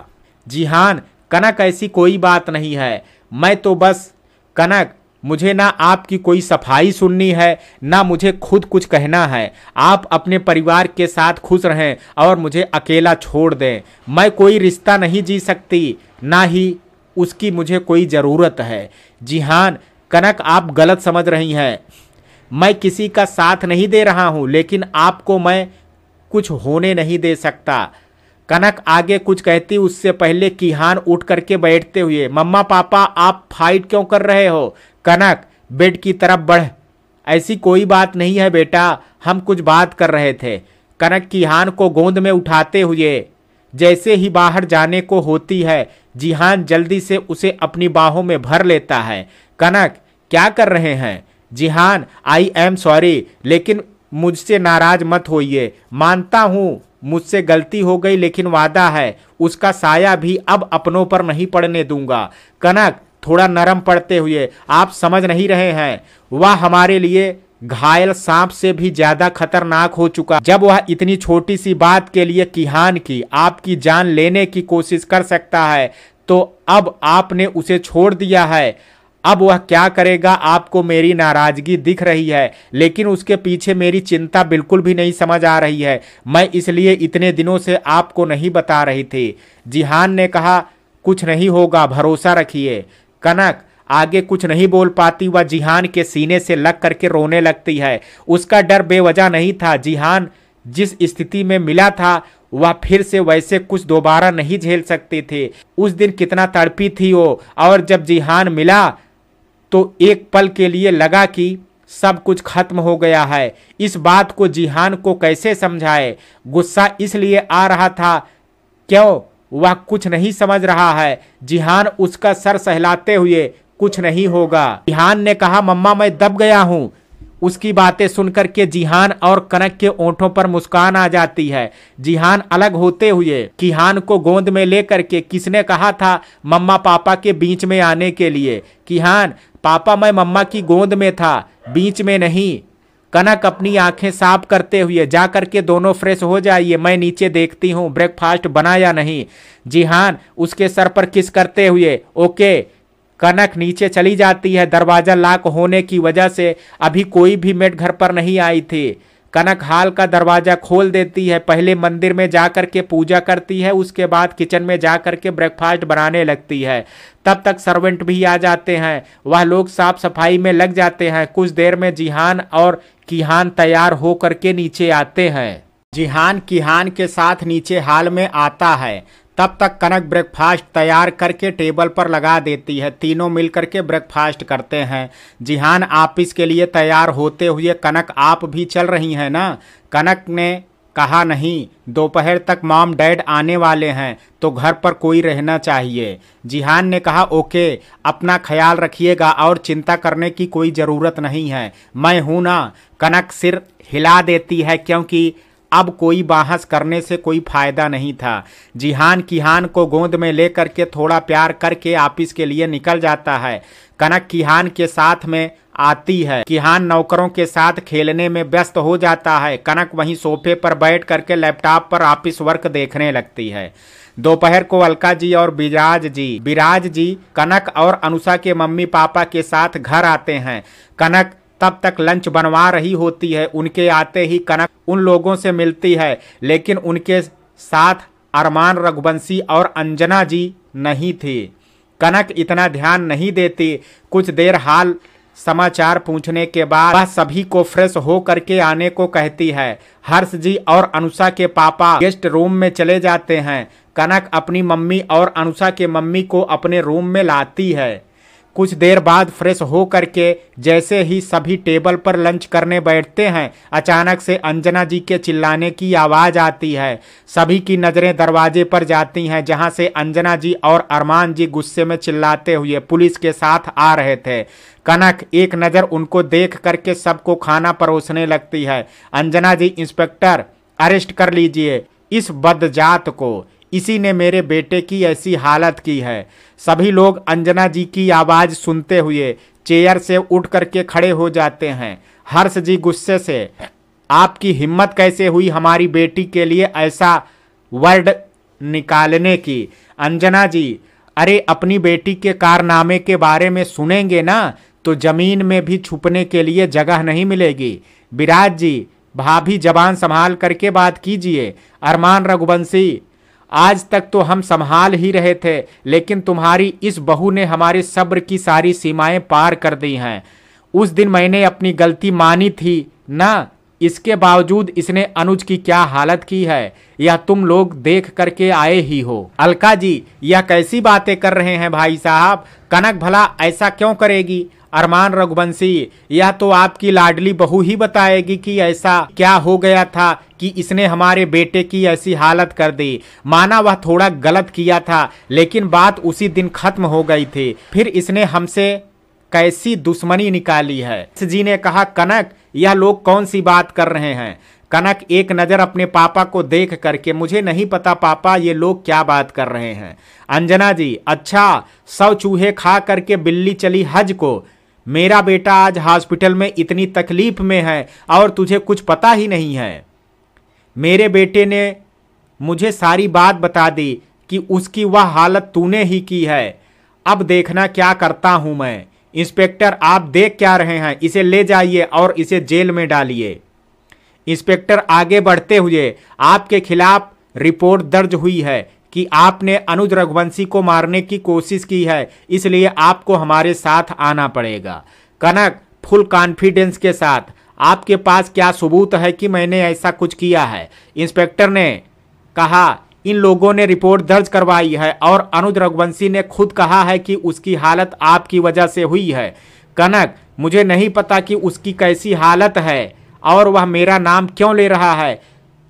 Speaker 1: जिहान, कनक ऐसी कोई बात नहीं है। मैं तो बस, कनक, मुझे ना आपकी कोई सफाई सुननी है, ना मुझे खुद कुछ कहना है। आप अपने परिवार के साथ खुश रहें और मुझे अकेला छोड़ दें। मैं कोई रिश्ता नहीं जी सकती, ना ही उसकी मुझे कोई ज़रूरत है। जिहान, कनक, आप गलत समझ रही हैं। मैं किसी का साथ नहीं दे रहा हूं, लेकिन आपको मैं कुछ होने नहीं दे सकता। कनक आगे कुछ कहती उससे पहले किहान उठ करके बैठते हुए, मम्मा पापा आप फाइट क्यों कर रहे हो? कनक बेड की तरफ बढ़, ऐसी कोई बात नहीं है बेटा, हम कुछ बात कर रहे थे। कनक किहान को गोद में उठाते हुए जैसे ही बाहर जाने को होती है, जिहान जल्दी से उसे अपनी बाहों में भर लेता है। कनक क्या कर रहे हैं? जिहान, आई एम सॉरी, लेकिन मुझसे नाराज मत होइए। मानता हूँ मुझसे गलती हो गई, लेकिन वादा है उसका साया भी अब अपनों पर नहीं पड़ने दूंगा। कनक थोड़ा नरम पड़ते हुए, आप समझ नहीं रहे हैं, वह हमारे लिए घायल सांप से भी ज्यादा खतरनाक हो चुका। जब वह इतनी छोटी सी बात के लिए किहान की, आपकी जान लेने की कोशिश कर सकता है, तो अब आपने उसे छोड़ दिया है। अब वह क्या करेगा आपको मेरी नाराजगी दिख रही है, लेकिन उसके पीछे मेरी चिंता बिल्कुल भी नहीं समझ आ रही है। मैं इसलिए इतने दिनों से आपको नहीं बता रही थी। जिहान ने कहा, कुछ नहीं होगा, भरोसा रखिए। कनक आगे कुछ नहीं बोल पाती, वह जिहान के सीने से लग करके रोने लगती है। उसका डर बेवजह नहीं था। जिहान जिस स्थिति में मिला था वह फिर से वैसे कुछ दोबारा नहीं झेल सकती थी। उस दिन कितना तड़पी थी वो, और जब जिहान मिला तो एक पल के लिए लगा कि सब कुछ खत्म हो गया है। इस बात को जिहान को कैसे समझाए? गुस्सा इसलिए आ रहा था क्यों वह कुछ नहीं समझ रहा है। जिहान उसका सर सहलाते हुए, कुछ नहीं होगा। जिहान ने कहा, मम्मा मैं दब गया हूं। उसकी बातें सुनकर के जिहान और कनक के ओंठों पर मुस्कान आ जाती है। जिहान अलग होते हुए किहान को गोद में लेकर के, किसने कहा था मम्मा पापा के बीच में आने के लिए? किहान, पापा मैं मम्मा की गोद में था, बीच में नहीं। कनक अपनी आंखें साफ करते हुए, जा करके दोनों फ्रेश हो जाइए, मैं नीचे देखती हूँ ब्रेकफास्ट बना या नहीं। जिहान उसके सर पर किस करते हुए, ओके। कनक नीचे चली जाती है। दरवाजा लॉक होने की वजह से अभी कोई भी मेड घर पर नहीं आई थी। कनक हाल का दरवाजा खोल देती है। पहले मंदिर में जाकर के पूजा करती है, उसके बाद किचन में जाकर के ब्रेकफास्ट बनाने लगती है। तब तक सर्वेंट भी आ जाते हैं, वह लोग साफ सफाई में लग जाते हैं। कुछ देर में जिहान और किहान तैयार हो करके नीचे आते हैं। जिहान किहान के साथ नीचे हाल में आता है। तब तक कनक ब्रेकफास्ट तैयार करके टेबल पर लगा देती है। तीनों मिल करके ब्रेकफास्ट करते हैं। जिहान ऑफिस के लिए तैयार होते हुए, कनक आप भी चल रही हैं ना? कनक ने कहा नहीं, दोपहर तक मॉम डैड आने वाले हैं तो घर पर कोई रहना चाहिए। जिहान ने कहा ओके, अपना ख्याल रखिएगा और चिंता करने की कोई ज़रूरत नहीं है, मैं हूं ना। कनक सिर हिला देती है क्योंकि अब कोई बहस करने से कोई फायदा नहीं था। जिहान किहान को गोद में लेकर के थोड़ा प्यार करके ऑफिस के लिए निकल जाता है। कनक किहान के साथ में आती है। किहान नौकरों के साथ खेलने में व्यस्त हो जाता है। कनक वहीं सोफे पर बैठ करके लैपटॉप पर ऑफिस वर्क देखने लगती है। दोपहर को अलका जी और विराज जी कनक और अनुषा के मम्मी पापा के साथ घर आते हैं। कनक तब तक लंच बनवा रही होती है। उनके आते ही कनक उन लोगों से मिलती है, लेकिन उनके साथ अरमान रघुवंशी और अंजना जी नहीं थी। कनक इतना ध्यान नहीं देती। कुछ देर हाल समाचार पूछने के बाद वह सभी को फ्रेश हो करके आने को कहती है। हर्ष जी और अनुषा के पापा गेस्ट रूम में चले जाते हैं। कनक अपनी मम्मी और अनुषा के मम्मी को अपने रूम में लाती है। कुछ देर बाद फ्रेश हो करके जैसे ही सभी टेबल पर लंच करने बैठते हैं, अचानक से अंजना जी के चिल्लाने की आवाज़ आती है। सभी की नज़रें दरवाजे पर जाती हैं, जहां से अंजना जी और अरमान जी गुस्से में चिल्लाते हुए पुलिस के साथ आ रहे थे। कनक एक नज़र उनको देख करके सबको खाना परोसने लगती है। अंजना जी, इंस्पेक्टर अरेस्ट कर लीजिए इस बदजात को, इसी ने मेरे बेटे की ऐसी हालत की है। सभी लोग अंजना जी की आवाज़ सुनते हुए चेयर से उठ करके खड़े हो जाते हैं। हर्ष जी गुस्से से, आपकी हिम्मत कैसे हुई हमारी बेटी के लिए ऐसा वर्ड निकालने की? अंजना जी, अरे अपनी बेटी के कारनामे के बारे में सुनेंगे ना तो जमीन में भी छुपने के लिए जगह नहीं मिलेगी। विराज जी, भाभी जबान संभाल करके बात कीजिए। अरमान रघुवंशी, आज तक तो हम संभाल ही रहे थे, लेकिन तुम्हारी इस बहू ने हमारे सब्र की सारी सीमाएं पार कर दी हैं। उस दिन मैंने अपनी गलती मानी थी ना, इसके बावजूद इसने अनुज की क्या हालत की है, यह तुम लोग देख करके आए ही हो। अलका जी, यह कैसी बातें कर रहे हैं भाई साहब? कनक भला ऐसा क्यों करेगी? अरमान रघुवंशी, यह तो आपकी लाडली बहू ही बताएगी कि ऐसा क्या हो गया था कि इसने हमारे बेटे की ऐसी हालत कर दी। माना वह थोड़ा गलत किया था, लेकिन बात उसी दिन खत्म हो गई थी। फिर इसने हमसे कैसी दुश्मनी निकाली है? जी ने कहा, कनक यह लोग कौन सी बात कर रहे हैं? कनक एक नज़र अपने पापा को देख करके, मुझे नहीं पता पापा ये लोग क्या बात कर रहे हैं। अंजना जी, अच्छा 100 चूहे खा करके बिल्ली चली हज को। मेरा बेटा आज हॉस्पिटल में इतनी तकलीफ में है और तुझे कुछ पता ही नहीं है। मेरे बेटे ने मुझे सारी बात बता दी कि उसकी वह हालत तूने ही की है। अब देखना क्या करता हूं मैं। इंस्पेक्टर, आप देख क्या रहे हैं? इसे ले जाइए और इसे जेल में डालिए। इंस्पेक्टर आगे बढ़ते हुए, आपके खिलाफ रिपोर्ट दर्ज हुई है कि आपने अनुज रघुवंशी को मारने की कोशिश की है, इसलिए आपको हमारे साथ आना पड़ेगा। कनक फुल कॉन्फिडेंस के साथ, आपके पास क्या सबूत है कि मैंने ऐसा कुछ किया है? इंस्पेक्टर ने कहा, इन लोगों ने रिपोर्ट दर्ज करवाई है और अनुज रघुवंशी ने खुद कहा है कि उसकी हालत आपकी वजह से हुई है। कनक, मुझे नहीं पता कि उसकी कैसी हालत है और वह मेरा नाम क्यों ले रहा है।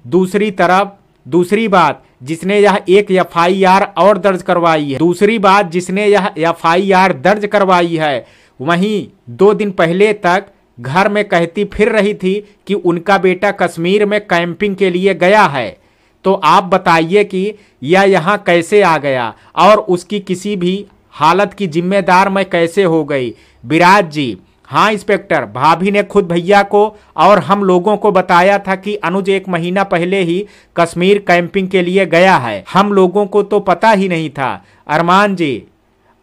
Speaker 1: दूसरी बात जिसने यह एक एफआईआर और दर्ज करवाई है, वहीं 2 दिन पहले तक घर में कहती फिर रही थी कि उनका बेटा कश्मीर में कैंपिंग के लिए गया है। तो आप बताइए कि यह यहाँ कैसे आ गया और उसकी किसी भी हालत की जिम्मेदार मैं कैसे हो गई? विराज जी, हाँ इंस्पेक्टर, भाभी ने खुद भैया को और हम लोगों को बताया था कि अनुज 1 महीना पहले ही कश्मीर कैंपिंग के लिए गया है। हम लोगों को तो पता ही नहीं था। अरमान जी,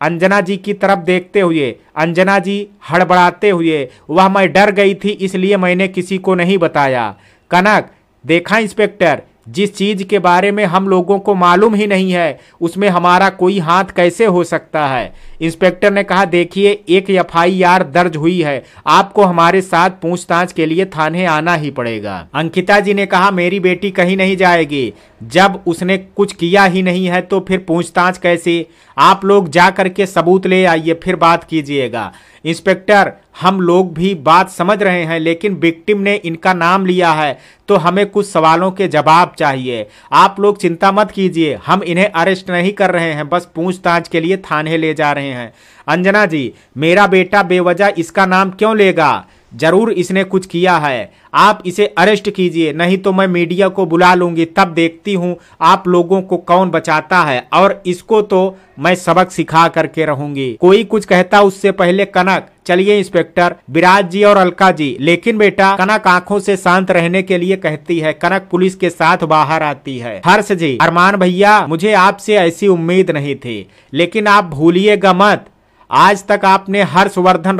Speaker 1: अंजना जी की तरफ देखते हुए, अंजना जी हड़बड़ाते हुए, वह मैं डर गई थी इसलिए मैंने किसी को नहीं बताया। कनक, देखा इंस्पेक्टर, जिस चीज के बारे में हम लोगों को मालूम ही नहीं है उसमें हमारा कोई हाथ कैसे हो सकता है? इंस्पेक्टर ने कहा, देखिए एक एफआईआर दर्ज हुई है, आपको हमारे साथ पूछताछ के लिए थाने आना ही पड़ेगा। अंकिता जी ने कहा, मेरी बेटी कहीं नहीं जाएगी, जब उसने कुछ किया ही नहीं है तो फिर पूछताछ कैसे? आप लोग जा करके सबूत ले आइए, फिर बात कीजिएगा। इंस्पेक्टर, हम लोग भी बात समझ रहे हैं, लेकिन विक्टिम ने इनका नाम लिया है तो हमें कुछ सवालों के जवाब चाहिए। आप लोग चिंता मत कीजिए, हम इन्हें अरेस्ट नहीं कर रहे हैं, बस पूछताछ के लिए थाने ले जा रहे हैं। अंजना जी, मेरा बेटा बेवजह इसका नाम क्यों लेगा? जरूर इसने कुछ किया है, आप इसे अरेस्ट कीजिए, नहीं तो मैं मीडिया को बुला लूंगी, तब देखती हूं आप लोगों को कौन बचाता है, और इसको तो मैं सबक सिखा करके रहूंगी। कोई कुछ कहता उससे पहले कनक, चलिए इंस्पेक्टर, विराज जी और अलका जी। लेकिन बेटा, कनक आंखों से शांत रहने के लिए कहती है। कनक पुलिस के साथ बाहर आती है। हर्ष जी, अरमान भैया, मुझे आपसे ऐसी उम्मीद नहीं थी, लेकिन आप भूलिएगा मत, आज तक आपने हर्षवर्धन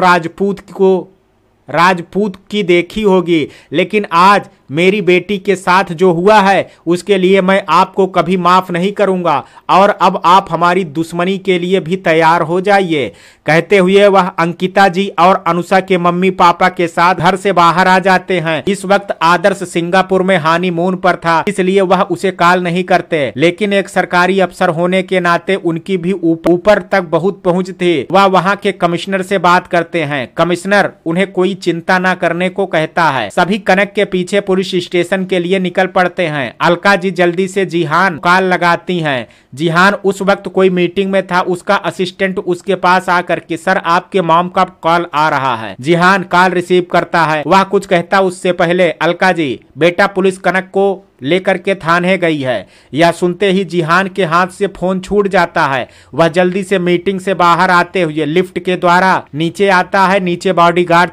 Speaker 1: राजपूत की देखी होगी, लेकिन आज मेरी बेटी के साथ जो हुआ है उसके लिए मैं आपको कभी माफ नहीं करूंगा, और अब आप हमारी दुश्मनी के लिए भी तैयार हो जाइए। कहते हुए वह अंकिता जी और अनुषा के मम्मी पापा के साथ घर से बाहर आ जाते हैं। इस वक्त आदर्श सिंगापुर में हनीमून पर था, इसलिए वह उसे कॉल नहीं करते, लेकिन एक सरकारी अफसर होने के नाते उनकी भी ऊपर तक बहुत पहुंच थी। वह वहां के कमिश्नर से बात करते हैं। कमिश्नर उन्हें कोई चिंता न करने को कहता है। सभी कनक के पीछे पुलिस स्टेशन के लिए निकल पड़ते हैं। अलका जी जल्दी से जिहान कॉल लगाती हैं। जिहान उस वक्त कोई मीटिंग में था, उसका असिस्टेंट उसके पास आकर के, सर आपके मॉम का कॉल आ रहा है। जिहान कॉल रिसीव करता है। वह कुछ कहता उससे पहले, अलका जी, बेटा पुलिस कनक को लेकर के थाने गई है। यह सुनते ही जिहान के हाथ से फोन छूट जाता है। वह जल्दी से मीटिंग से बाहर आते हुए लिफ्ट के द्वारा नीचे आता है। नीचे बॉडीगार्ड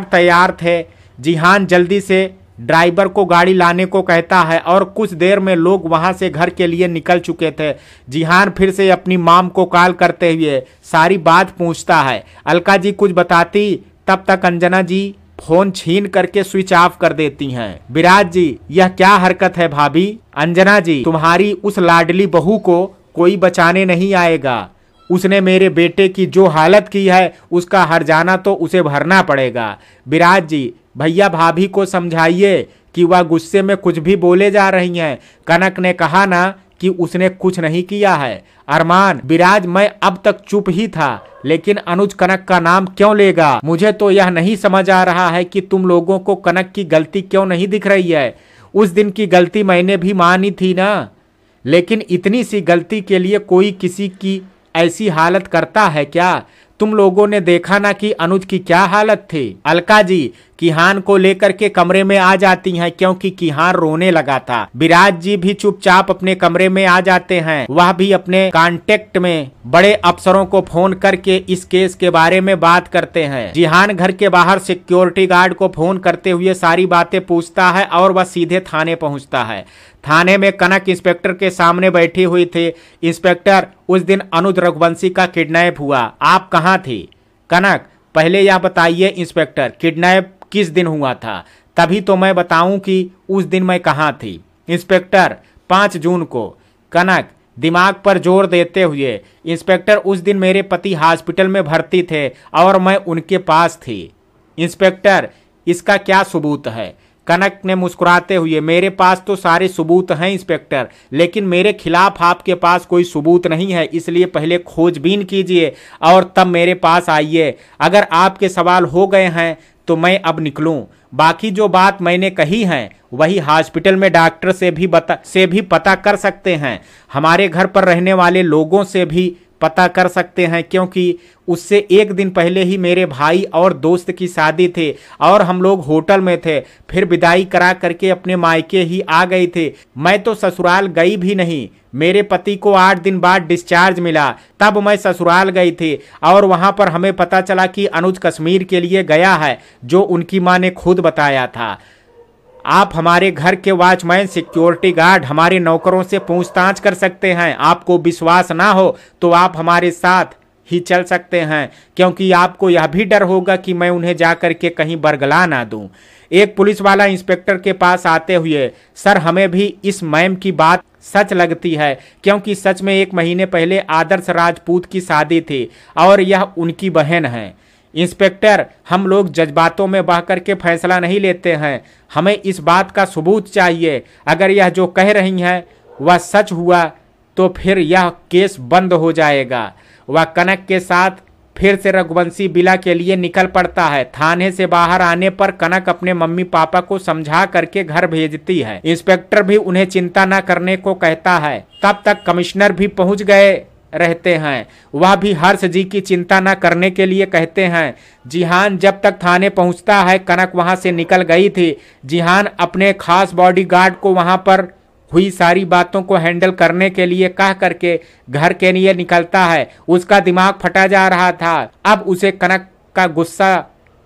Speaker 1: तैयार थे। जिहान जल्दी से ड्राइवर को गाड़ी लाने को कहता है, और कुछ देर में लोग वहां से घर के लिए निकल चुके थे। जिहान फिर से अपनी माम को कॉल करते हुए सारी बात पूछता है। अलका जी कुछ बताती, तब तक अंजना जी फोन छीन करके स्विच ऑफ कर देती हैं। विराज जी, यह क्या हरकत है भाभी? अंजना जी, तुम्हारी उस लाडली बहू को कोई बचाने नहीं आएगा। उसने मेरे बेटे की जो हालत की है उसका हर्जाना तो उसे भरना पड़ेगा। विराज जी, भैया भाभी को समझाइए कि वह गुस्से में कुछ भी बोले जा रही हैं। कनक ने कहा ना कि उसने कुछ नहीं किया है। अरमान, विराज, मैं अब तक चुप ही था, लेकिन अनुज कनक का नाम क्यों लेगा? मुझे तो यह नहीं समझ आ रहा है कि तुम लोगों को कनक की गलती क्यों नहीं दिख रही है। उस दिन की गलती मैंने भी मानी थी ना, लेकिन इतनी सी गलती के लिए कोई किसी की ऐसी हालत करता है क्या? तुम लोगों ने देखा ना कि अनुज की क्या हालत थी। अलका जी किहान को लेकर के कमरे में आ जाती हैं, क्योंकि किहान रोने लगा था। विराज जी भी चुपचाप अपने कमरे में आ जाते हैं। वह भी अपने कांटेक्ट में बड़े अफसरों को फोन करके इस केस के बारे में बात करते हैं। जिहान घर के बाहर सिक्योरिटी गार्ड को फोन करते हुए सारी बातें पूछता है, और वह सीधे थाने पहुंचता है। थाने में कनक इंस्पेक्टर के सामने बैठी हुई थी। इंस्पेक्टर, उस दिन अनुज रघुवंशी का किडनैप हुआ, आप कहाँ थी? कनक, पहले यह बताइए इंस्पेक्टर, किडनैप किस दिन हुआ था, तभी तो मैं बताऊं कि उस दिन मैं कहाँ थी। इंस्पेक्टर, 5 जून को। कनक दिमाग पर जोर देते हुए, इंस्पेक्टर, उस दिन मेरे पति हॉस्पिटल में भर्ती थे और मैं उनके पास थी। इंस्पेक्टर, इसका क्या सबूत है? कनक ने मुस्कुराते हुए, मेरे पास तो सारे सबूत हैं इंस्पेक्टर, लेकिन मेरे खिलाफ आपके पास कोई सबूत नहीं है, इसलिए पहले खोजबीन कीजिए और तब मेरे पास आइए। अगर आपके सवाल हो गए हैं तो मैं अब निकलूं। बाकी जो बात मैंने कही है वही हॉस्पिटल में डॉक्टर से भी पता कर सकते हैं, हमारे घर पर रहने वाले लोगों से भी पता कर सकते हैं, क्योंकि उससे एक दिन पहले ही मेरे भाई और दोस्त की शादी थी और हम लोग होटल में थे, फिर विदाई करा करके अपने मायके ही आ गए थे। मैं तो ससुराल गई भी नहीं, मेरे पति को 8 दिन बाद डिस्चार्ज मिला, तब मैं ससुराल गई थी और वहां पर हमें पता चला कि अनुज कश्मीर के लिए गया है, जो उनकी मां ने खुद बताया था। आप हमारे घर के वॉचमैन, सिक्योरिटी गार्ड, हमारे नौकरों से पूछताछ कर सकते हैं। आपको विश्वास ना हो तो आप हमारे साथ ही चल सकते हैं, क्योंकि आपको यह भी डर होगा कि मैं उन्हें जाकर के कहीं बरगला ना दूं। एक पुलिस वाला इंस्पेक्टर के पास आते हुए, सर हमें भी इस मैम की बात सच लगती है, क्योंकि सच में 1 महीने पहले आदर्श राजपूत की शादी थी और यह उनकी बहन है। इंस्पेक्टर, हम लोग जज्बातों में बह करके फैसला नहीं लेते हैं, हमें इस बात का सबूत चाहिए। अगर यह जो कह रही हैं वह सच हुआ तो फिर यह केस बंद हो जाएगा। वह कनक के साथ फिर से रघुवंशी बिला के लिए निकल पड़ता है। थाने से बाहर आने पर कनक अपने मम्मी पापा को समझा करके घर भेजती है। इंस्पेक्टर भी उन्हें चिंता न करने को कहता है। तब तक कमिश्नर भी पहुंच गए रहते हैं। वह भी हर्ष जी की चिंता न करने के लिए कहते हैं। जिहान जब तक थाने पहुंचता है, कनक वहां से निकल गई थी। जिहान अपने खास बॉडीगार्ड को वहां पर हुई सारी बातों को हैंडल करने के लिए कह करके घर के लिए निकलता है। उसका दिमाग फटा जा रहा था। अब उसे कनक का गुस्सा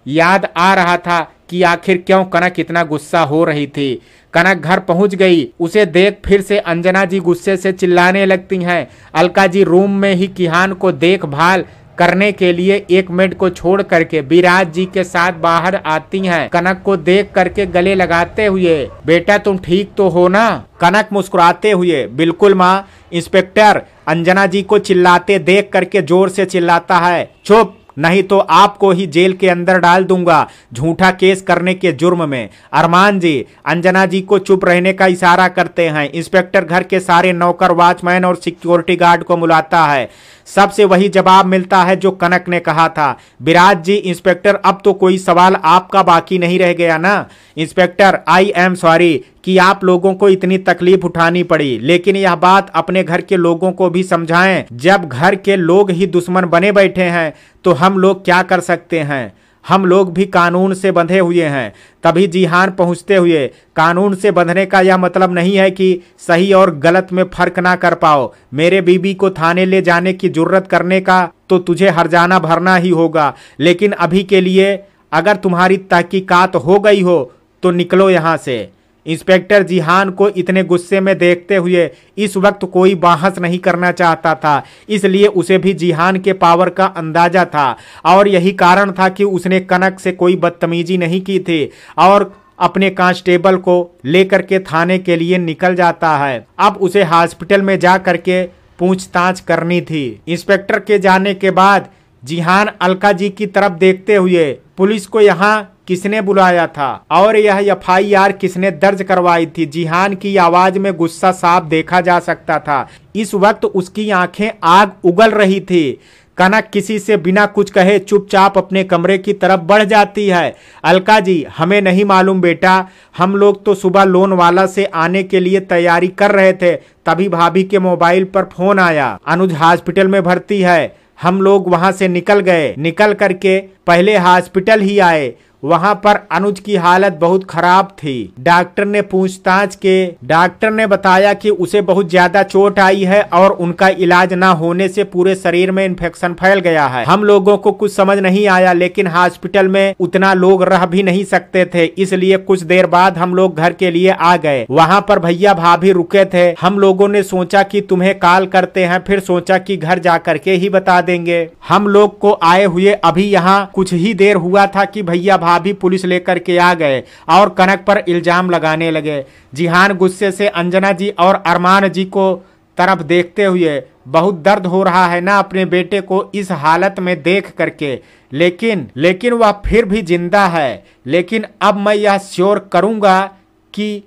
Speaker 1: याद आ रहा था कि आखिर क्यों कनक इतना गुस्सा हो रही थी। कनक घर पहुंच गई। उसे देख फिर से अंजना जी गुस्से से चिल्लाने लगती हैं। अलका जी रूम में ही किहान को देखभाल करने के लिए 1 मिनट को छोड़ करके विराज जी के साथ बाहर आती हैं। कनक को देख करके गले लगाते हुए, बेटा तुम ठीक तो हो ना? कनक मुस्कुराते हुए, बिल्कुल माँ। इंस्पेक्टर अंजना जी को चिल्लाते देख करके जोर से चिल्लाता है, चुप, नहीं तो आपको ही जेल के अंदर डाल दूंगा झूठा केस करने के जुर्म में। अरमान जी अंजना जी को चुप रहने का इशारा करते हैं। इंस्पेक्टर घर के सारे नौकर, वॉचमैन और सिक्योरिटी गार्ड को बुलाता है। सबसे वही जवाब मिलता है जो कनक ने कहा था। विराज जी, इंस्पेक्टर अब तो कोई सवाल आपका बाकी नहीं रह गया ना? इंस्पेक्टर, आई एम सॉरी कि आप लोगों को इतनी तकलीफ उठानी पड़ी, लेकिन यह बात अपने घर के लोगों को भी समझाएं। जब घर के लोग ही दुश्मन बने बैठे हैं तो हम लोग क्या कर सकते हैं? हम लोग भी कानून से बंधे हुए हैं। तभी जिहान पहुंचते हुए, कानून से बंधने का यह मतलब नहीं है कि सही और गलत में फर्क ना कर पाओ। मेरे बीबी को थाने ले जाने की जुर्रत करने का तो तुझे हर्जाना भरना ही होगा, लेकिन अभी के लिए अगर तुम्हारी तहकीकात हो गई हो तो निकलो यहाँ से। इंस्पेक्टर जिहान को इतने गुस्से में देखते हुए इस वक्त कोई बहस नहीं करना चाहता था, इसलिए उसे भी जिहान के पावर का अंदाजा था और यही कारण था कि उसने कनक से कोई बदतमीजी नहीं की थी और अपने कांस्टेबल को लेकर के थाने के लिए निकल जाता है। अब उसे हॉस्पिटल में जा करके पूछताछ करनी थी। इंस्पेक्टर के जाने के बाद जिहान अलका जी की तरफ देखते हुए, पुलिस को यहाँ किसने बुलाया था और यह FIR किसने दर्ज करवाई थी? जिहान की आवाज में गुस्सा साफ देखा जा सकता था। इस वक्त उसकी आंखें आग उगल रही थी। कनक किसी से बिना कुछ कहे चुपचाप अपने कमरे की तरफ बढ़ जाती है। अलका जी, हमें नहीं मालूम बेटा, हम लोग तो सुबह लोन वाला से आने के लिए तैयारी कर रहे थे, तभी भाभी के मोबाइल पर फोन आया, अनुज हॉस्पिटल में भर्ती है। हम लोग वहां से निकल गए। निकल करके पहले हॉस्पिटल ही आए। वहां पर अनुज की हालत बहुत खराब थी। डॉक्टर ने बताया कि उसे बहुत ज्यादा चोट आई है और उनका इलाज ना होने से पूरे शरीर में इन्फेक्शन फैल गया है। हम लोगों को कुछ समझ नहीं आया, लेकिन हॉस्पिटल में उतना लोग रह भी नहीं सकते थे, इसलिए कुछ देर बाद हम लोग घर के लिए आ गए। वहां पर भैया भाभी रुके थे। हम लोगों ने सोचा कि तुम्हें कॉल करते हैं, फिर सोचा कि घर जा करके ही बता देंगे। हम लोग को आए हुए अभी यहाँ कुछ ही देर हुआ था कि भैया भाभी पुलिस लेकर के आ गए और कनक पर इल्जाम लगाने लगे। जिहान गुस्से से अंजना जी और अरमान जी को तरफ देखते हुए, बहुत दर्द हो रहा है ना अपने बेटे को इस हालत में देख करके, लेकिन वह फिर भी जिंदा है। लेकिन अब मैं यह श्योर करूंगा कि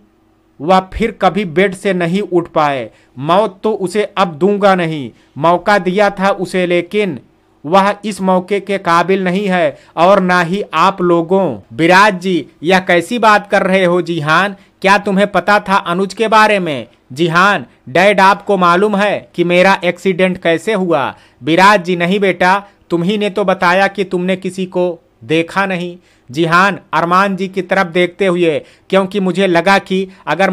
Speaker 1: वह फिर कभी बेड से नहीं उठ पाए। मौत तो उसे अब दूंगा नहीं। मौका दिया था उसे, लेकिन वह इस मौके के काबिल नहीं है और ना ही आप लोगों। विराज जी, यह कैसी बात कर रहे हो जिहान? क्या तुम्हें पता था अनुज के बारे में? जिहान, डैड आपको मालूम है कि मेरा एक्सीडेंट कैसे हुआ? विराज जी, नहीं बेटा, तुम ही ने तो बताया कि तुमने किसी को देखा नहीं। जिहान अरमान जी की तरफ देखते हुए, क्योंकि मुझे लगा कि अगर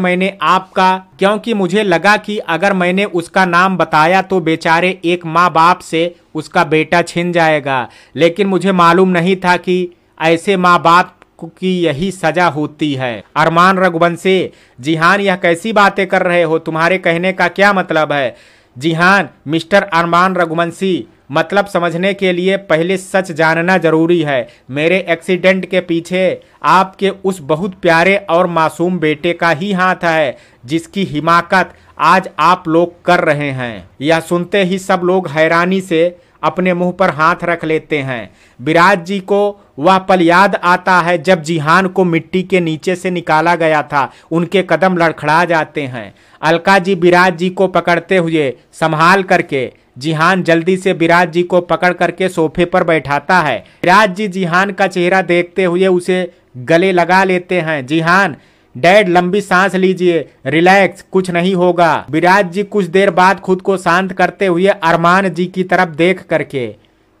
Speaker 1: मैंने उसका नाम बताया तो बेचारे एक माँ बाप से उसका बेटा छिन जाएगा, लेकिन मुझे मालूम नहीं था कि ऐसे माँ बाप की यही सजा होती है। अरमान रघुवंशी, जिहान यह कैसी बातें कर रहे हो? तुम्हारे कहने का क्या मतलब है? जिहान, मिस्टर अरमान रघुवंशी, मतलब समझने के लिए पहले सच जानना जरूरी है। मेरे एक्सीडेंट के पीछे आपके उस बहुत प्यारे और मासूम बेटे का ही हाथ है, जिसकी हिमाकत आज आप लोग कर रहे हैं। यह सुनते ही सब लोग हैरानी से अपने मुंह पर हाथ रख लेते हैं। विराज जी को वह पल याद आता है जब जिहान को मिट्टी के नीचे से निकाला गया था। उनके कदम लड़खड़ा जाते हैं। अलका जी विराज जी को पकड़ते हुए संभाल करके जिहान जल्दी से विराज जी को पकड़ करके सोफे पर बैठाता है। विराज जी जिहान का चेहरा देखते हुए उसे गले लगा लेते हैं। जिहान डैड लंबी सांस लीजिए, रिलैक्स, कुछ नहीं होगा। विराज जी कुछ देर बाद खुद को शांत करते हुए अरमान जी की तरफ देख करके,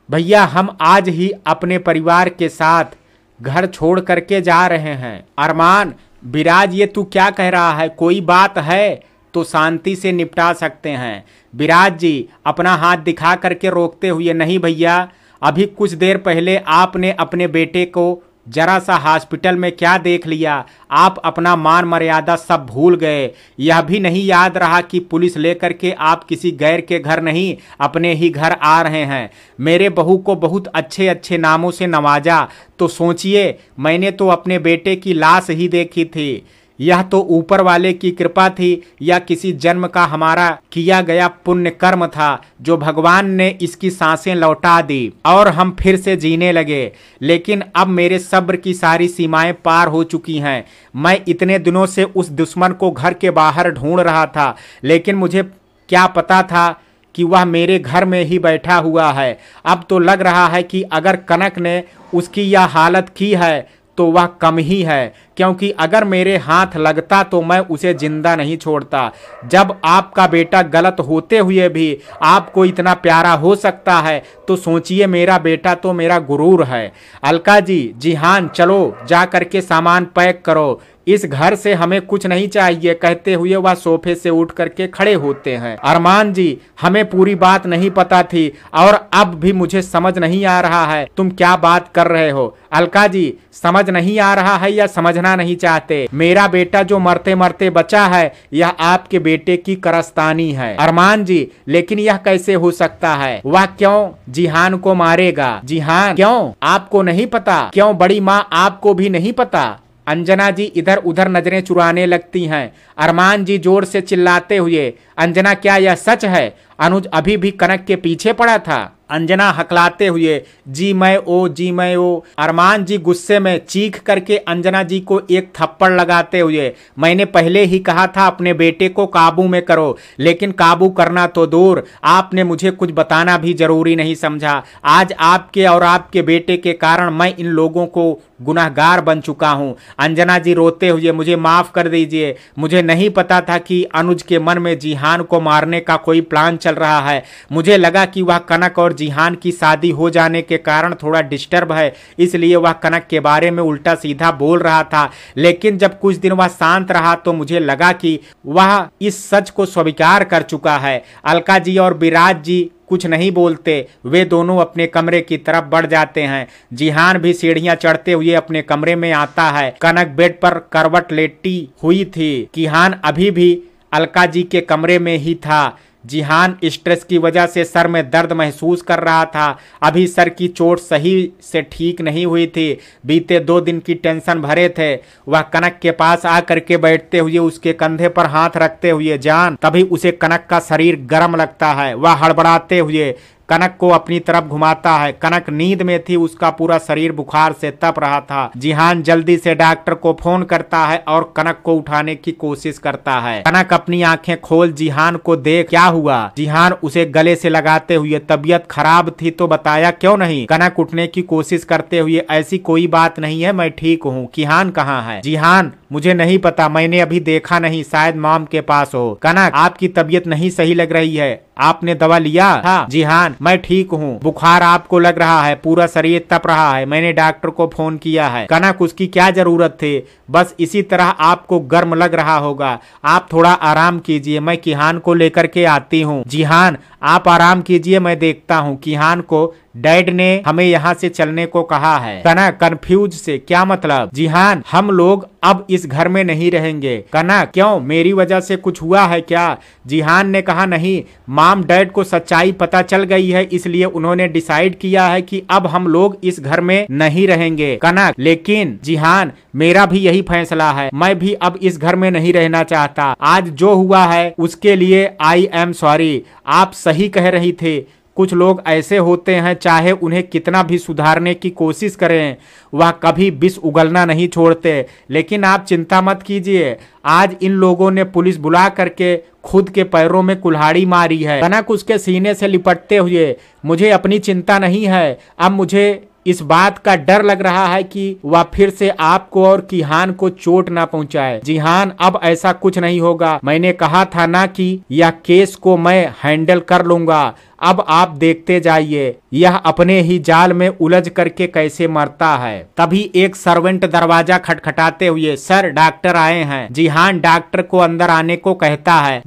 Speaker 1: भैया हम आज ही अपने परिवार के साथ घर छोड़ करके जा रहे हैं। अरमान, विराज ये तू क्या कह रहा है? कोई बात है तो शांति से निपटा सकते हैं। विराज जी अपना हाथ दिखा करके रोकते हुए, नहीं भैया, अभी कुछ देर पहले आपने अपने बेटे को जरा सा हॉस्पिटल में क्या देख लिया? आप अपना मान मर्यादा सब भूल गए। यह भी नहीं याद रहा कि पुलिस लेकर के आप किसी गैर के घर नहीं अपने ही घर आ रहे हैं। मेरे बहू को बहुत अच्छे अच्छे नामों से नवाजा, तो सोचिए मैंने तो अपने बेटे की लाश ही देखी थी। यह तो ऊपर वाले की कृपा थी या किसी जन्म का हमारा किया गया पुण्य कर्म था जो भगवान ने इसकी सांसें लौटा दी और हम फिर से जीने लगे। लेकिन अब मेरे सब्र की सारी सीमाएं पार हो चुकी हैं। मैं इतने दिनों से उस दुश्मन को घर के बाहर ढूंढ रहा था, लेकिन मुझे क्या पता था कि वह मेरे घर में ही बैठा हुआ है। अब तो लग रहा है कि अगर कनक ने उसकी यह हालत की है तो वह कम ही है, क्योंकि अगर मेरे हाथ लगता तो मैं उसे जिंदा नहीं छोड़ता। जब आपका बेटा गलत होते हुए भी आपको इतना प्यारा हो सकता है तो सोचिए मेरा बेटा तो मेरा गुरूर है। अलका जी, जिहान, चलो जा करके सामान पैक करो, इस घर से हमें कुछ नहीं चाहिए, कहते हुए वह सोफे से उठ करके खड़े होते हैं। अरमान जी, हमें पूरी बात नहीं पता थी और अब भी मुझे समझ नहीं आ रहा है तुम क्या बात कर रहे हो। अलका जी, समझ नहीं आ रहा है या समझना नहीं चाहते? मेरा बेटा जो मरते मरते बचा है यह आपके बेटे की करस्तानी है। अरमान जी, लेकिन यह कैसे हो सकता है? वह क्यों जिहान को मारेगा? जिहान क्यों? आपको नहीं पता? क्यों बड़ी माँ आपको भी नहीं पता? अंजना जी इधर उधर नजरें चुराने लगती हैं। अरमान जी जोर से चिल्लाते हुए, अंजना क्या यह सच है? अनुज अभी भी कनक के पीछे पड़ा था? अंजना हकलाते हुए, जी मैं ओ, जी मैं ओ। अरमान जी गुस्से में चीख करके अंजना जी को एक थप्पड़ लगाते हुए, मैंने पहले ही कहा था अपने बेटे को काबू में करो, लेकिन काबू करना तो दूर, आपने मुझे कुछ बताना भी जरूरी नहीं समझा। आज आपके और आपके बेटे के कारण मैं इन लोगों को गुनहगार बन चुका हूं। अंजना जी रोते हुए, मुझे माफ कर दीजिए, मुझे नहीं पता था कि अनुज के मन में जिहान को मारने का कोई प्लान चल रहा है। मुझे लगा कि वह कनक और जिहान की शादी हो जाने के कारण थोड़ा डिस्टर्ब है, इसलिए वह कनक के बारे में उल्टा सीधा बोल रहा था। लेकिन जब कुछ दिन वह शांत रहा तो मुझे लगा कि वह इस सच को स्वीकार कर चुका है। अलका जी और विराज जी कुछ नहीं बोलते, वे दोनों अपने कमरे की तरफ बढ़ जाते हैं। जिहान भी सीढ़ियां चढ़ते हुए अपने कमरे में आता है। कनक बेड पर करवट लेटी हुई थी। किहान अभी भी अलका जी के कमरे में ही था। जिहान स्ट्रेस की वजह से सर में दर्द महसूस कर रहा था। अभी सर की चोट सही से ठीक नहीं हुई थी, बीते 2 दिन की टेंशन भरे थे। वह कनक के पास आकर के बैठते हुए उसके कंधे पर हाथ रखते हुए, जान, तभी उसे कनक का शरीर गर्म लगता है। वह हड़बड़ाते हुए कनक को अपनी तरफ घुमाता है। कनक नींद में थी, उसका पूरा शरीर बुखार से तप रहा था। जिहान जल्दी से डॉक्टर को फोन करता है और कनक को उठाने की कोशिश करता है। कनक अपनी आंखें खोल जिहान को देख, क्या हुआ? जिहान उसे गले से लगाते हुए, तबीयत खराब थी तो बताया क्यों नहीं? कनक उठने की कोशिश करते हुए, ऐसी कोई बात नहीं है, मैं ठीक हूँ। किहान कहाँ है? जिहान, मुझे नहीं पता, मैंने अभी देखा नहीं, शायद मॉम के पास हो। कनक, आपकी तबीयत नहीं सही लग रही है, आपने दवा लिया था? जिहान, मैं ठीक हूँ, बुखार आपको लग रहा है, पूरा शरीर तप रहा है, मैंने डॉक्टर को फोन किया है। कनक, उसकी क्या जरूरत थी? बस इसी तरह आपको गर्म लग रहा होगा, आप थोड़ा आराम कीजिए, मैं किहान को लेकर के आती हूँ। जिहान, आप आराम कीजिए, मैं देखता हूँ। किहान को डैड ने हमें यहाँ से चलने को कहा है। कनक कंफ्यूज से, क्या मतलब? जिहान, हम लोग अब इस घर में नहीं रहेंगे। कनक, क्यों, मेरी वजह से कुछ हुआ है क्या? जिहान ने कहा नहीं, माम डैड को सच्चाई पता चल गई है, इसलिए उन्होंने डिसाइड किया है कि अब हम लोग इस घर में नहीं रहेंगे। कनक, लेकिन जिहान, मेरा भी यही फैसला है, मैं भी अब इस घर में नहीं रहना चाहता। आज जो हुआ है उसके लिए आई एम सॉरी। आप सही कह रही थे, कुछ लोग ऐसे होते हैं, चाहे उन्हें कितना भी सुधारने की कोशिश करें, वह कभी विष उगलना नहीं छोड़ते। लेकिन आप चिंता मत कीजिए, आज इन लोगों ने पुलिस बुला करके खुद के पैरों में कुल्हाड़ी मारी है। कनक उसके सीने से लिपटते हुए, मुझे अपनी चिंता नहीं है, अब मुझे इस बात का डर लग रहा है कि वह फिर से आपको और किहान को चोट ना पहुंचाए। जिहान, अब ऐसा कुछ नहीं होगा, मैंने कहा था ना कि यह केस को मैं हैंडल कर लूंगा। अब आप देखते जाइए यह अपने ही जाल में उलझ करके कैसे मरता है। तभी एक सर्वेंट दरवाजा खटखटाते हुए, सर डॉक्टर आए हैं। जिहान डॉक्टर को अंदर आने को कहता है।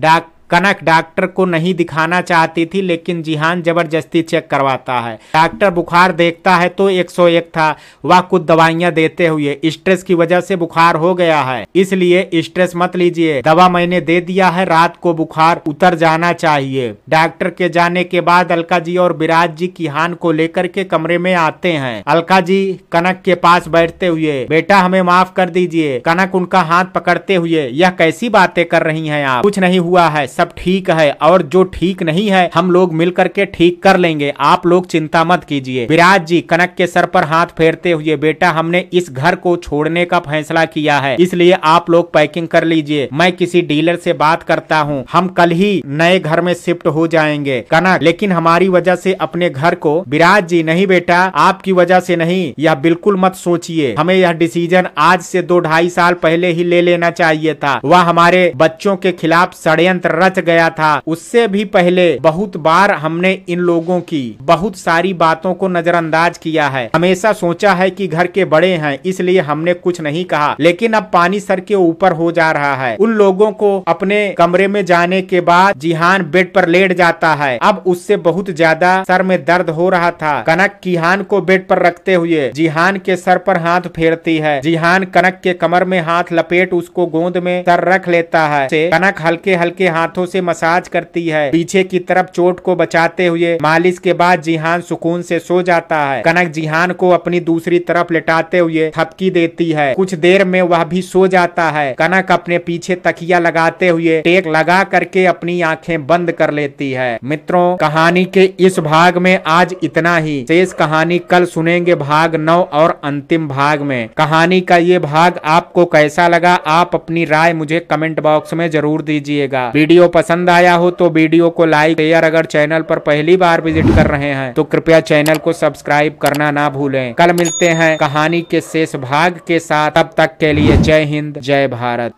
Speaker 1: कनक डॉक्टर को नहीं दिखाना चाहती थी, लेकिन जिहान जबरदस्ती चेक करवाता है। डॉक्टर बुखार देखता है तो 101 था। वह कुछ दवाइयां देते हुए, स्ट्रेस की वजह से बुखार हो गया है, इसलिए स्ट्रेस मत लीजिए, दवा मैंने दे दिया है, रात को बुखार उतर जाना चाहिए। डॉक्टर के जाने के बाद अलका जी और विराज जी किहान को लेकर के कमरे में आते हैं। अलका जी कनक के पास बैठते हुए, बेटा हमें माफ कर दीजिए। कनक उनका हाथ पकड़ते हुए, यह कैसी बातें कर रही हैं आप? कुछ नहीं हुआ है, सब ठीक है, और जो ठीक नहीं है हम लोग मिलकर के ठीक कर लेंगे, आप लोग चिंता मत कीजिए। विराज जी कनक के सर पर हाथ फेरते हुए, बेटा हमने इस घर को छोड़ने का फैसला किया है, इसलिए आप लोग पैकिंग कर लीजिए, मैं किसी डीलर से बात करता हूँ, हम कल ही नए घर में शिफ्ट हो जाएंगे। कनक, लेकिन हमारी वजह से अपने घर को। विराज जी नहीं बेटा, आपकी वजह से नहीं, यह बिल्कुल मत सोचिए, हमें यह डिसीजन आज से 2-2.5 साल पहले ही ले लेना चाहिए था। वह हमारे बच्चों के खिलाफ षड्यंत्र रच गया था, उससे भी पहले बहुत बार हमने इन लोगों की बहुत सारी बातों को नजरअंदाज किया है। हमेशा सोचा है कि घर के बड़े हैं, इसलिए हमने कुछ नहीं कहा, लेकिन अब पानी सर के ऊपर हो जा रहा है। उन लोगों को अपने कमरे में जाने के बाद जिहान बेड पर लेट जाता है। अब उससे बहुत ज्यादा सर में दर्द हो रहा था। कनक किहान को बेड पर रखते हुए जिहान के सर पर हाथ फेरती है। जिहान कनक के कमर में हाथ लपेट उसको गोद में सर रख लेता है। कनक हल्के हल्के हाथों से मसाज करती है, पीछे की तरफ चोट को बचाते हुए। मालिश के बाद जिहान सुकून से सो जाता है। कनक जिहान को अपनी दूसरी तरफ लेटाते हुए थपकी देती है, कुछ देर में वह भी सो जाता है। कनक अपने पीछे तकिया लगाते हुए टेक लगा करके अपनी आंखें बंद कर लेती है। मित्रों, कहानी के इस भाग में आज इतना ही, शेष कहानी कल सुनेंगे भाग 9 और अंतिम भाग में। कहानी का ये भाग आपको कैसा लगा, आप अपनी राय मुझे कमेंट बॉक्स में जरूर दीजिएगा। वीडियो पसंद आया हो तो वीडियो को लाइक शेयर, अगर चैनल पर पहली बार विजिट कर रहे हैं तो कृपया चैनल को सब्सक्राइब करना ना भूलें। कल मिलते हैं कहानी के शेष भाग के साथ, तब तक के लिए जय हिंद जय भारत।